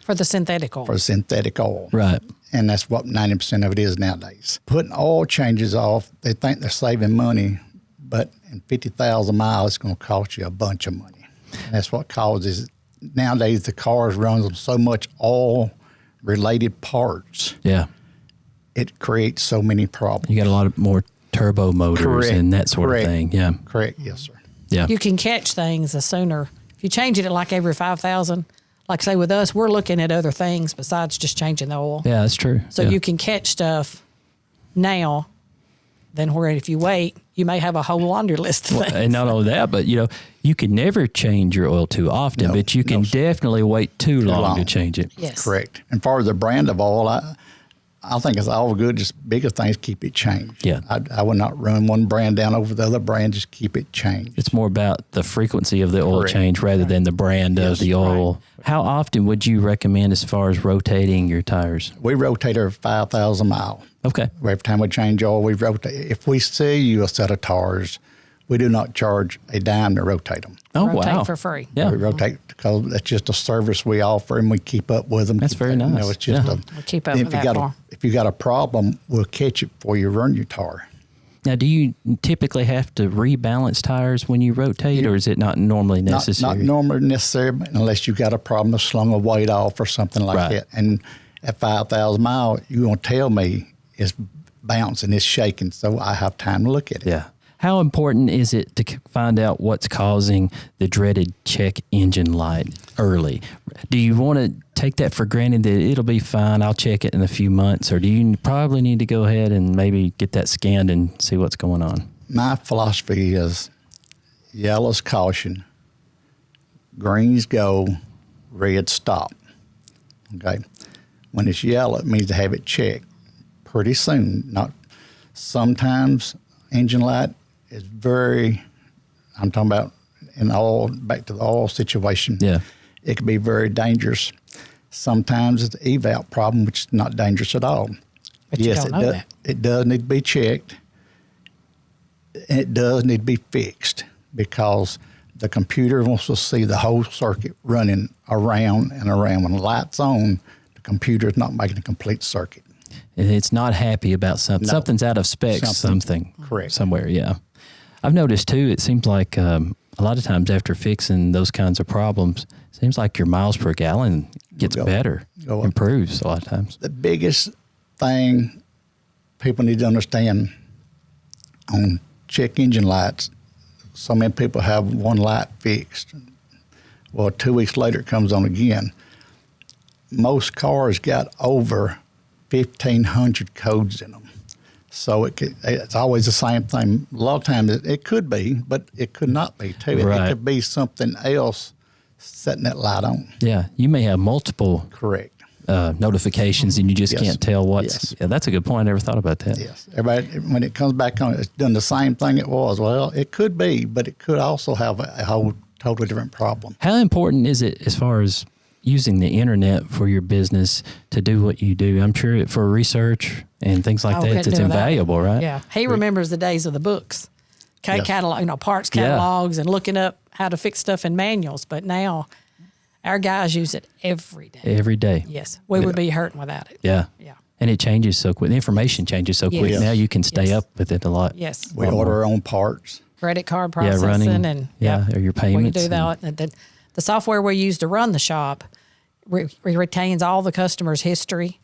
Speaker 7: For the synthetic oil.
Speaker 8: For synthetic oil.
Speaker 1: Right.
Speaker 8: And that's what 90% of it is nowadays. Putting oil changes off, they think they're saving money, but in 50,000 miles, it's going to cost you a bunch of money. And that's what causes, nowadays the cars run on so much oil-related parts.
Speaker 1: Yeah.
Speaker 8: It creates so many problems.
Speaker 1: You got a lot of more turbo motors and that sort of thing. Yeah.
Speaker 8: Correct. Yes, sir.
Speaker 1: Yeah.
Speaker 7: You can catch things sooner. If you change it at like every 5,000, like say with us, we're looking at other things besides just changing the oil.
Speaker 1: Yeah, that's true.
Speaker 7: So you can catch stuff now than where if you wait, you may have a whole laundry list of things.
Speaker 1: And not only that, but you can never change your oil too often, but you can definitely wait too long to change it.
Speaker 7: Yes.
Speaker 8: Correct. And for the brand of oil, I think it's all good. Just biggest things, keep it changed.
Speaker 1: Yeah.
Speaker 8: I would not run one brand down over the other brand. Just keep it changed.
Speaker 1: It's more about the frequency of the oil change rather than the brand of the oil. Right. How often would you recommend as far as rotating your tires?
Speaker 8: We rotate every 5,000 miles.
Speaker 1: Okay.
Speaker 8: Every time we change oil, we rotate. If we sell you a set of tires, we do not charge a dime to rotate them.
Speaker 1: Oh,
Speaker 7: rotate
Speaker 1: wow.
Speaker 7: for free.
Speaker 1: Yeah.
Speaker 8: We rotate because that's just a service we offer, and we keep up with them.
Speaker 1: That's very nice.
Speaker 8: It's just
Speaker 7: we keep up with that car.
Speaker 8: If you got a problem, we'll catch it before you run your tire.
Speaker 1: Now, do you typically have to rebalance tires when you rotate, or is it not normally necessary?
Speaker 8: Not normally necessary, unless you got a problem of slung a weight off or something like that. And at 5,000 miles, you're going to tell me it's bouncing, it's shaking, so I have time to look at it.
Speaker 1: Yeah. How important is it to find out what's causing the dreaded check engine light early? Do you want to take that for granted that it'll be fine, I'll check it in a few months, or do you probably need to go ahead and maybe get that scanned and see what's going on?
Speaker 8: My philosophy is yellow's caution, green's go, red stop. Okay? When it's yellow, it means to have it checked pretty soon. Not sometimes engine light is I'm talking about back to the oil situation.
Speaker 1: Yeah.
Speaker 8: It can be very dangerous. Sometimes it's an eval problem, which is not dangerous at all.
Speaker 7: But you don't know that.
Speaker 8: It does need to be checked. And it does need to be fixed because the computer wants to see the whole circuit running around and around. When the light's on, the computer is not making a complete circuit.
Speaker 1: And it's not happy about something.
Speaker 8: No.
Speaker 1: Something's out of specs, something.
Speaker 8: Correct.
Speaker 1: Somewhere, yeah. I've noticed, too, it seems like a lot of times after fixing those kinds of problems, it seems like your miles per gallon gets better, improves a lot of times.
Speaker 8: The biggest thing people need to understand on check engine lights, so many people have one light fixed. Well, 2 weeks later, it comes on again. Most cars got over 1,500 codes in them. So it's always the same thing. A lot of times it could be, but it could not be too.
Speaker 1: Right.
Speaker 8: It could be something else setting that light on.
Speaker 1: Yeah, you may have multiple
Speaker 8: Correct.
Speaker 1: Notifications and you just
Speaker 8: Yes.
Speaker 1: can't tell what's...
Speaker 8: Yes.
Speaker 1: Yeah, that's a good point. I never thought about that.
Speaker 8: Yes. Everybody, when it comes back on, it's done the same thing it was. Well, it could be, but it could also have a whole totally different problem.
Speaker 1: How important is it as far as using the internet for your business to do what you do? I'm sure for research and things like that, it's invaluable, right?
Speaker 7: Yeah. He remembers the days of the books,
Speaker 8: Yes.
Speaker 7: catalog, parts catalogs, and looking up how to fix stuff in manuals. But now our guys use it every day.
Speaker 1: Every day.
Speaker 7: Yes. We would be hurting without it.
Speaker 1: Yeah.
Speaker 7: Yeah.
Speaker 1: And it changes so quick. The information changes so quick.
Speaker 7: Yes.
Speaker 1: Now you can stay
Speaker 7: Yes.
Speaker 1: up with it a lot.
Speaker 7: Yes.
Speaker 8: We order our own parts.
Speaker 7: Credit card
Speaker 1: Yeah,
Speaker 7: processing
Speaker 1: running.
Speaker 7: and
Speaker 1: Or your payments.
Speaker 7: We do that. And the software we use to run the shop retains all the customer's history.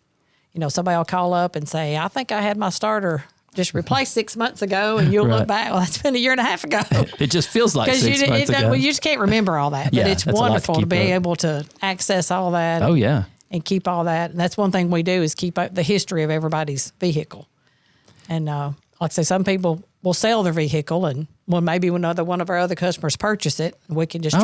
Speaker 7: Somebody will call up and say, I think I had my starter just replaced 6 months ago, and you'll look back, well, that's been a year and a half ago.
Speaker 1: It just feels like 6 months ago.
Speaker 7: You just can't remember all that.
Speaker 1: Yeah,
Speaker 7: But it's
Speaker 1: that's a lot to
Speaker 7: wonderful to
Speaker 1: keep
Speaker 7: be
Speaker 1: up.
Speaker 7: able to access all that.
Speaker 1: Oh, yeah.
Speaker 7: And keep all that. And that's one thing we do is keep up the history of everybody's vehicle. And like I say, some people will sell their vehicle, and maybe when one of our other customers purchase it, we can just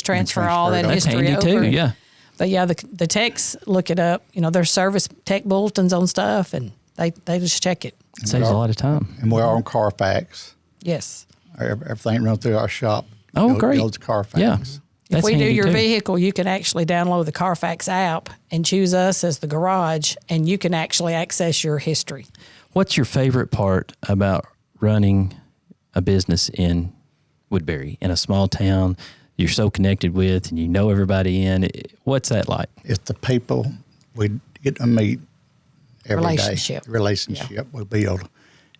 Speaker 7: transfer all that
Speaker 8: That's
Speaker 7: history
Speaker 1: handy
Speaker 7: over.
Speaker 1: too, yeah.
Speaker 7: But yeah, the techs look it up. There's service tech bulletins on stuff, and they just check it.
Speaker 1: It saves a lot of time.
Speaker 8: And we're on Carfax.
Speaker 7: Yes.
Speaker 8: Everything runs through our shop.
Speaker 1: Oh, great.
Speaker 8: Goes to Carfax.
Speaker 1: Yeah.
Speaker 7: If
Speaker 1: That's
Speaker 7: we do
Speaker 1: handy
Speaker 7: your
Speaker 1: too.
Speaker 7: vehicle, you can actually download the Carfax app and choose us as the garage, and you can actually access your history.
Speaker 1: What's your favorite part about running a business in Woodbury, in a small town you're so connected with and you know everybody in? What's that like?
Speaker 8: It's the people we get to meet every day.
Speaker 7: Relationship.
Speaker 8: We build.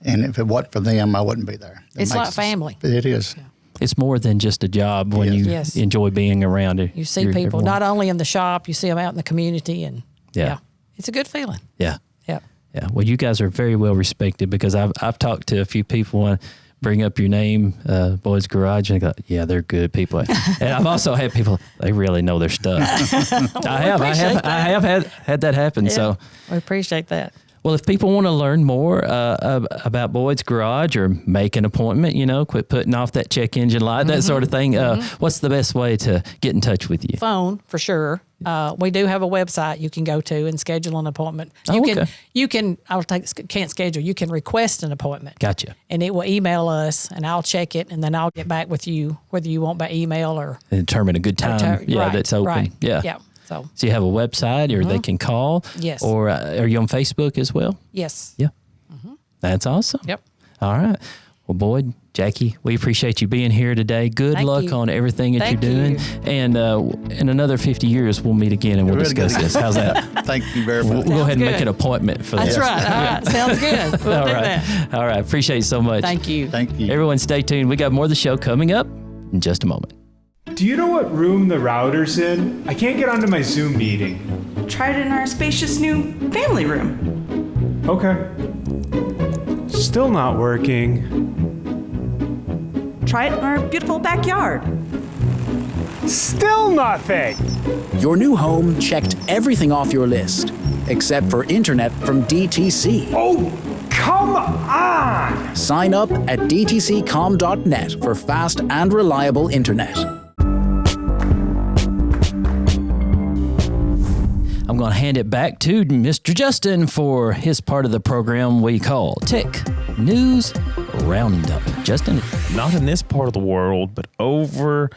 Speaker 8: And if it wasn't for them, I wouldn't be there.
Speaker 7: It's like family.
Speaker 8: It is.
Speaker 1: It's more than just a job when you
Speaker 7: Yes.
Speaker 1: enjoy being around it.
Speaker 7: You see people not only in the shop, you see them out in the community, and
Speaker 1: Yeah.
Speaker 7: it's a good feeling.
Speaker 1: Yeah.
Speaker 7: Yeah.
Speaker 1: Yeah. Well, you guys are very well respected, because I've talked to a few people and bring up your name, Boyd's Garage, and I go, yeah, they're good people. And I've also had people, they really know their stuff. I have had that happen.
Speaker 7: Yeah.
Speaker 1: So
Speaker 7: We appreciate that.
Speaker 1: well, if people want to learn more about Boyd's Garage, or make an appointment, quit putting off that check engine light, that sort of thing, what's the best way to get in touch with you?
Speaker 7: Phone, for sure. We do have a website you can go to and schedule an appointment.
Speaker 1: Okay.
Speaker 7: You can can't schedule. You can request an appointment.
Speaker 1: Gotcha.
Speaker 7: And it will email us, and I'll check it, and then I'll get back with you, whether you want by email or
Speaker 1: And determine a good time.
Speaker 7: right,
Speaker 1: That's open.
Speaker 7: Right.
Speaker 1: Yeah.
Speaker 7: Yeah. So
Speaker 1: So you have a website, or they can call?
Speaker 7: Yes.
Speaker 1: Or are you on Facebook as well?
Speaker 7: yes.
Speaker 1: Yeah. That's awesome.
Speaker 7: Yep.
Speaker 1: All right. Well, Boyd, Jackie, we appreciate you being here today. Good
Speaker 7: Thank
Speaker 1: luck
Speaker 7: you.
Speaker 1: on everything that
Speaker 7: Thank
Speaker 1: you're doing.
Speaker 7: you.
Speaker 1: And in another 50 years, we'll meet again and we'll
Speaker 8: Really
Speaker 1: discuss
Speaker 8: good.
Speaker 1: this. How's that?
Speaker 8: Thank you very
Speaker 1: We'll
Speaker 8: much.
Speaker 1: go ahead and make
Speaker 7: good.
Speaker 1: an appointment for
Speaker 7: That's
Speaker 1: this.
Speaker 7: right. All right. Sounds good. We'll
Speaker 1: All
Speaker 7: do
Speaker 1: right.
Speaker 7: that.
Speaker 1: All right. Appreciate you so much.
Speaker 7: Thank you.
Speaker 8: Thank you.
Speaker 1: Everyone stay tuned. We got more of the show coming up in just a moment.
Speaker 9: Do you know what room the router's in? I can't get onto my Zoom meeting.
Speaker 10: Try it in our spacious new family room.
Speaker 9: Okay. Still not working.
Speaker 10: Try it in our beautiful backyard.
Speaker 9: Still nothing!
Speaker 11: Your new home checked everything off your list, except for internet from DTC.
Speaker 9: Oh, come on!
Speaker 11: Sign up at dtccom.net for fast and reliable internet.
Speaker 1: I'm going to hand it back to Mr. Justin for his part of the program we call Tech News Roundup. Justin?
Speaker 3: Not in this part of the world, but over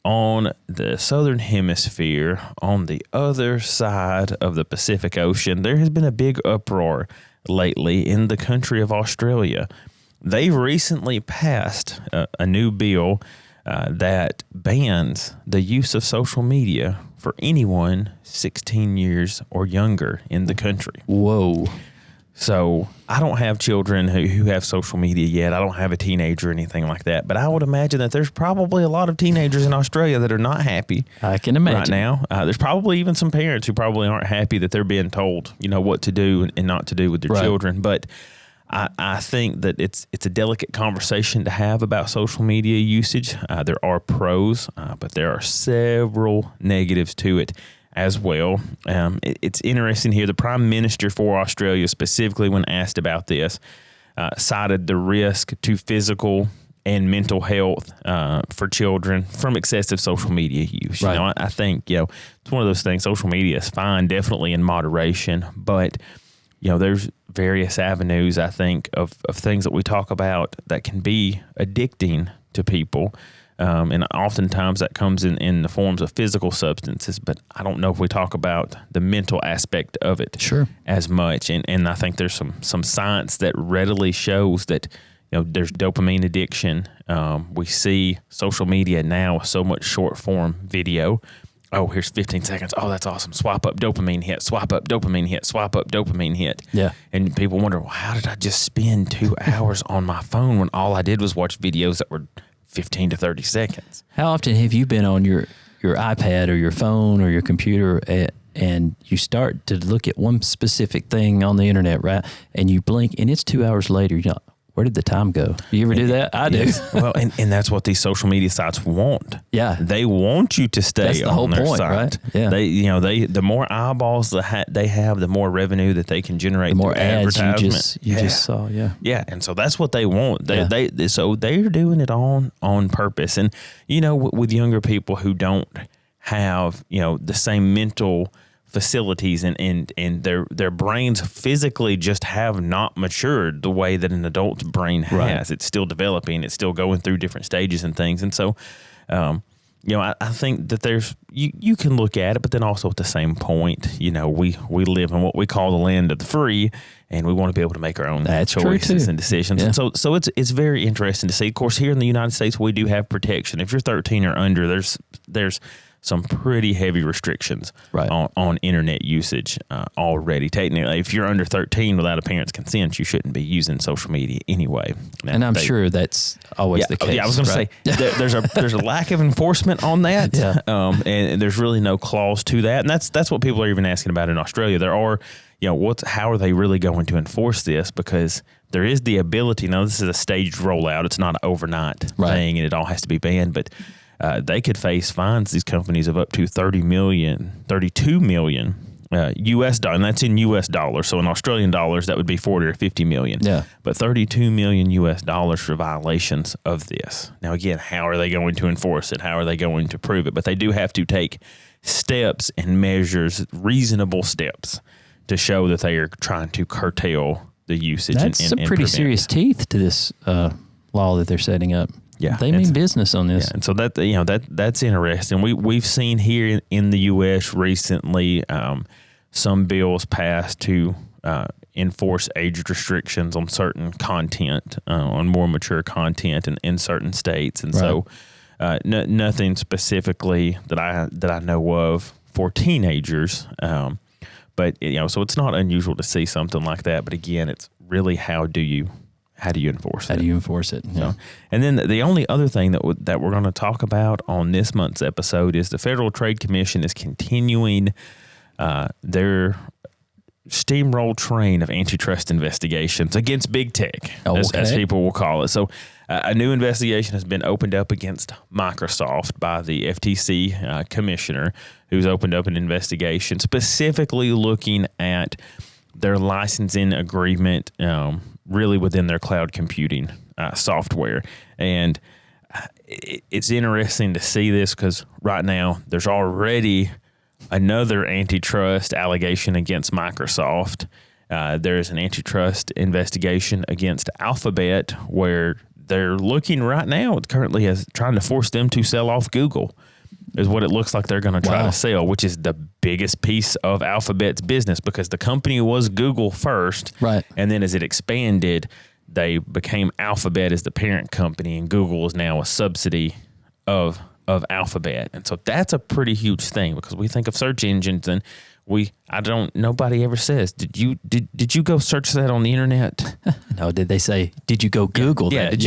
Speaker 3: on the southern hemisphere, on the other side of the Pacific Ocean, there has been a big uproar lately in the country of Australia. They recently passed a new bill that bans the use of social media for anyone 16 years or younger in the country.
Speaker 1: Whoa.
Speaker 3: So I don't have children who have social media yet. I don't have a teenager or anything like that. But I would imagine that there's probably a lot of teenagers in Australia that are not happy.
Speaker 1: I can imagine.
Speaker 3: Right now. There's probably even some parents who probably aren't happy that they're being told, what to do and not to do with their
Speaker 1: Right.
Speaker 3: children. But I think that it's a delicate conversation to have about social media usage. There are pros, but there are several negatives to it as well. It's interesting here. The Prime Minister for Australia, specifically when asked about this, cited the risk to physical and mental health for children from excessive social media use.
Speaker 1: Right.
Speaker 3: I think it's one of those things. Social media is fine, definitely in moderation, but there's various avenues, I think, of things that we talk about that can be addicting to people. And oftentimes that comes in the forms of physical substances, but I don't know if we talk about the mental aspect of it as much. And I think there's some science that readily shows that, there's dopamine addiction. We see social media now with so much short form video. Oh, here's 15 seconds. Oh, that's awesome. Swipe up, dopamine hit. Swipe up, dopamine hit. Swipe up, dopamine hit.
Speaker 1: Yeah.
Speaker 3: And people wonder, well, how did I just spend 2 hours on my phone when all I did was watch videos that were 15 to 30 seconds?
Speaker 1: How often have you been on your iPad or your phone or your computer and you start to look at one specific thing on the internet, right? And you blink and it's 2 hours later. You're like, where did the time go? Do you ever do that? I do.
Speaker 3: Well, and that's what these social media sites want.
Speaker 1: Yeah.
Speaker 3: They want you to stay
Speaker 1: That's the
Speaker 3: on
Speaker 1: whole
Speaker 3: their
Speaker 1: point,
Speaker 3: site.
Speaker 1: right? Yeah.
Speaker 3: They the more eyeballs they have, the more revenue that they can generate.
Speaker 1: The more
Speaker 3: through
Speaker 1: ads
Speaker 3: advertisement.
Speaker 1: you just saw, yeah.
Speaker 3: Yeah, and so that's what they want. So they're doing it on purpose. And with younger people who don't have the same mental facilities and their brains physically just have not matured the way that an adult's brain has.
Speaker 1: Right.
Speaker 3: It's still developing. It's still going through different stages and things. And so I think that there's you can look at it, but then also at the same point, we live in what we call the land of the free, and we want to be able to make our own choices and decisions.
Speaker 1: Yeah.
Speaker 3: And so it's very interesting to see. Of course, here in the United States, we do have protection. If you're 13 or under, there's some pretty heavy restrictions on internet usage already. Technically, if you're under 13 without a parent's consent, you shouldn't be using social media anyway.
Speaker 1: And I'm sure that's always the case.
Speaker 3: Yeah, I was going to say there's a lack of enforcement on that, and there's really no clause to that. And that's what people are even asking about in Australia. There are, how are they really going to enforce this? Because there is the ability. Now, this is a staged rollout. It's not an overnight thing, and it all has to be banned, but they could face fines, these companies, of up to $32 million U.S. dollars, and that's in U.S. dollars. So in Australian dollars, that would be 40 or 50 million.
Speaker 1: Yeah.
Speaker 3: But $32 million U.S. dollars for violations of this. Now, again, how are they going to enforce it? How are they going to prove it? But they do have to take steps and measures, reasonable steps, to show that they are trying to curtail the usage.
Speaker 1: That's some pretty serious teeth to this law that they're setting up.
Speaker 3: Yeah,
Speaker 1: they mean business on this.
Speaker 3: Yeah, and so that's interesting. We've seen here in the U.S. recently some bills passed to enforce age restrictions on certain content, on more mature content in certain states, and so nothing specifically that I know of for teenagers. But so it's not unusual to see something like that. But again, it's really how do you enforce it?
Speaker 1: How do you enforce it? Yeah.
Speaker 3: And then the only other thing that we're going to talk about on this month's episode is the Federal Trade Commission is continuing their steamroll train of antitrust investigations against big tech, as people will call it. So a new investigation has been opened up against Microsoft by the FTC commissioner, who's opened up an investigation specifically looking at their licensing agreement really within their cloud computing software. And it's interesting to see this because right now there's already another antitrust allegation against Microsoft. There's an antitrust investigation against Alphabet where they're looking right now currently as trying to force them to sell off Google. Is what it looks like they're going to try to sell, which is the biggest piece of Alphabet's business because the company was Google first.
Speaker 1: Right.
Speaker 3: And then as it expanded, they became Alphabet as the parent company, and Google is now a subsidy of Alphabet. And so that's a pretty huge thing because we think of search engines and nobody ever says, did you go search that on the internet?
Speaker 1: No, did they say, did you go Google that?
Speaker 3: Did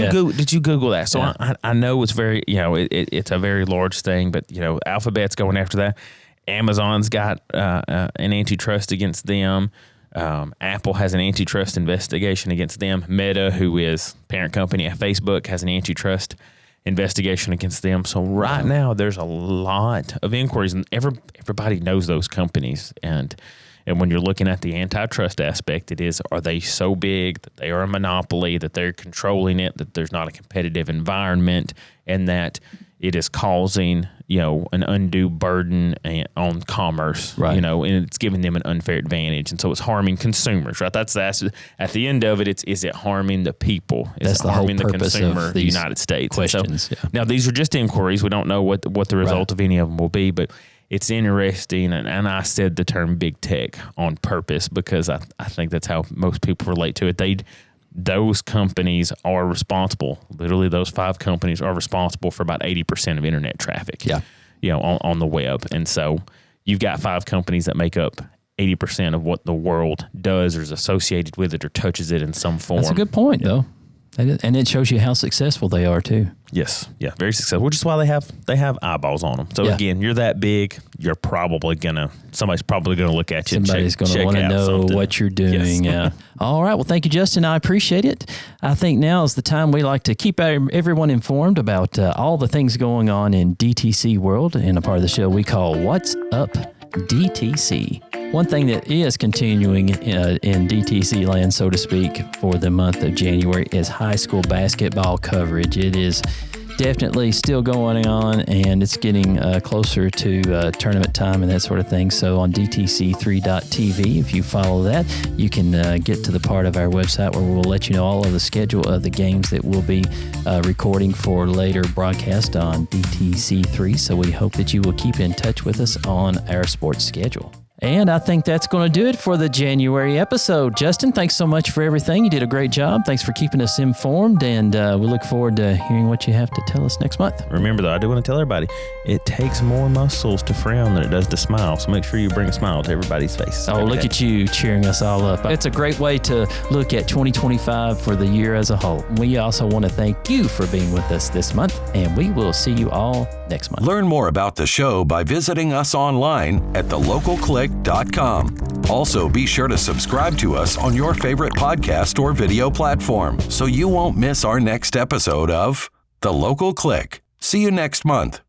Speaker 3: you Google that? So I know it's very, it's a very large thing, but Alphabet's going after that. Amazon's got an antitrust against them. Apple has an antitrust investigation against them. Meta, who is parent company at Facebook, has an antitrust investigation against them. So right now there's a lot of inquiries, and everybody knows those companies. And when you're looking at the antitrust aspect, are they so big that they are a monopoly, that they're controlling it, that there's not a competitive environment, and that it is causing an undue burden on commerce, and it's giving them an unfair advantage, and so it's harming consumers, right? That's at the end of it. Is it harming the people? Is it harming the consumer, the United States?
Speaker 1: Questions.
Speaker 3: So, now these are just inquiries. We don't know what the result of any of them will be, but it's interesting. And I said the term big tech on purpose because I think that's how most people relate to it. Those companies are responsible. Literally, those 5 companies are responsible for about 80% of internet traffic.
Speaker 1: Yeah,
Speaker 3: on the web, and so you've got 5 companies that make up 80% of what the world does or is associated with it or touches it in some form.
Speaker 1: That's a good point, though, and it shows you how successful they are too.
Speaker 3: Yes, yeah, very successful, which is why they have eyeballs on them. So again, you're that big, somebody's probably gonna look at you.
Speaker 1: Somebody's going to want to know what you're doing.
Speaker 3: Yes.
Speaker 1: Yeah. All right. Well, thank you, Justin. I appreciate it. I think now is the time we like to keep everyone informed about all the things going on in DTC world, and a part of the show we call What's Up DTC. One thing that is continuing in DTC land, so to speak, for the month of January is high school basketball coverage. It is definitely still going on, and it's getting closer to tournament time and that sort of thing. So on DTC3.tv, if you follow that, you can get to the part of our website where we'll let you know all of the schedule of the games that we'll be recording for later broadcast on DTC3. So we hope that you will keep in touch with us on our sports schedule. And I think that's going to do it for the January episode. Justin, thanks so much for everything. You did a great job. Thanks for keeping us informed, and we look forward to hearing what you have to tell us next month.
Speaker 3: Remember, though, I do want to tell everybody, it takes more muscles to frown than it does to smile. So make sure you bring a smile to everybody's face.
Speaker 1: Oh, look at you cheering us all up. It's a great way to look at 2025 for the year as a whole. We also want to thank you for being with us this month, and we will see you all next month.
Speaker 2: Learn more about the show by visiting us online at thelocalclick.com. Also, be sure to subscribe to us on your favorite podcast or video platform so you won't miss our next episode of The Local Click. See you next month.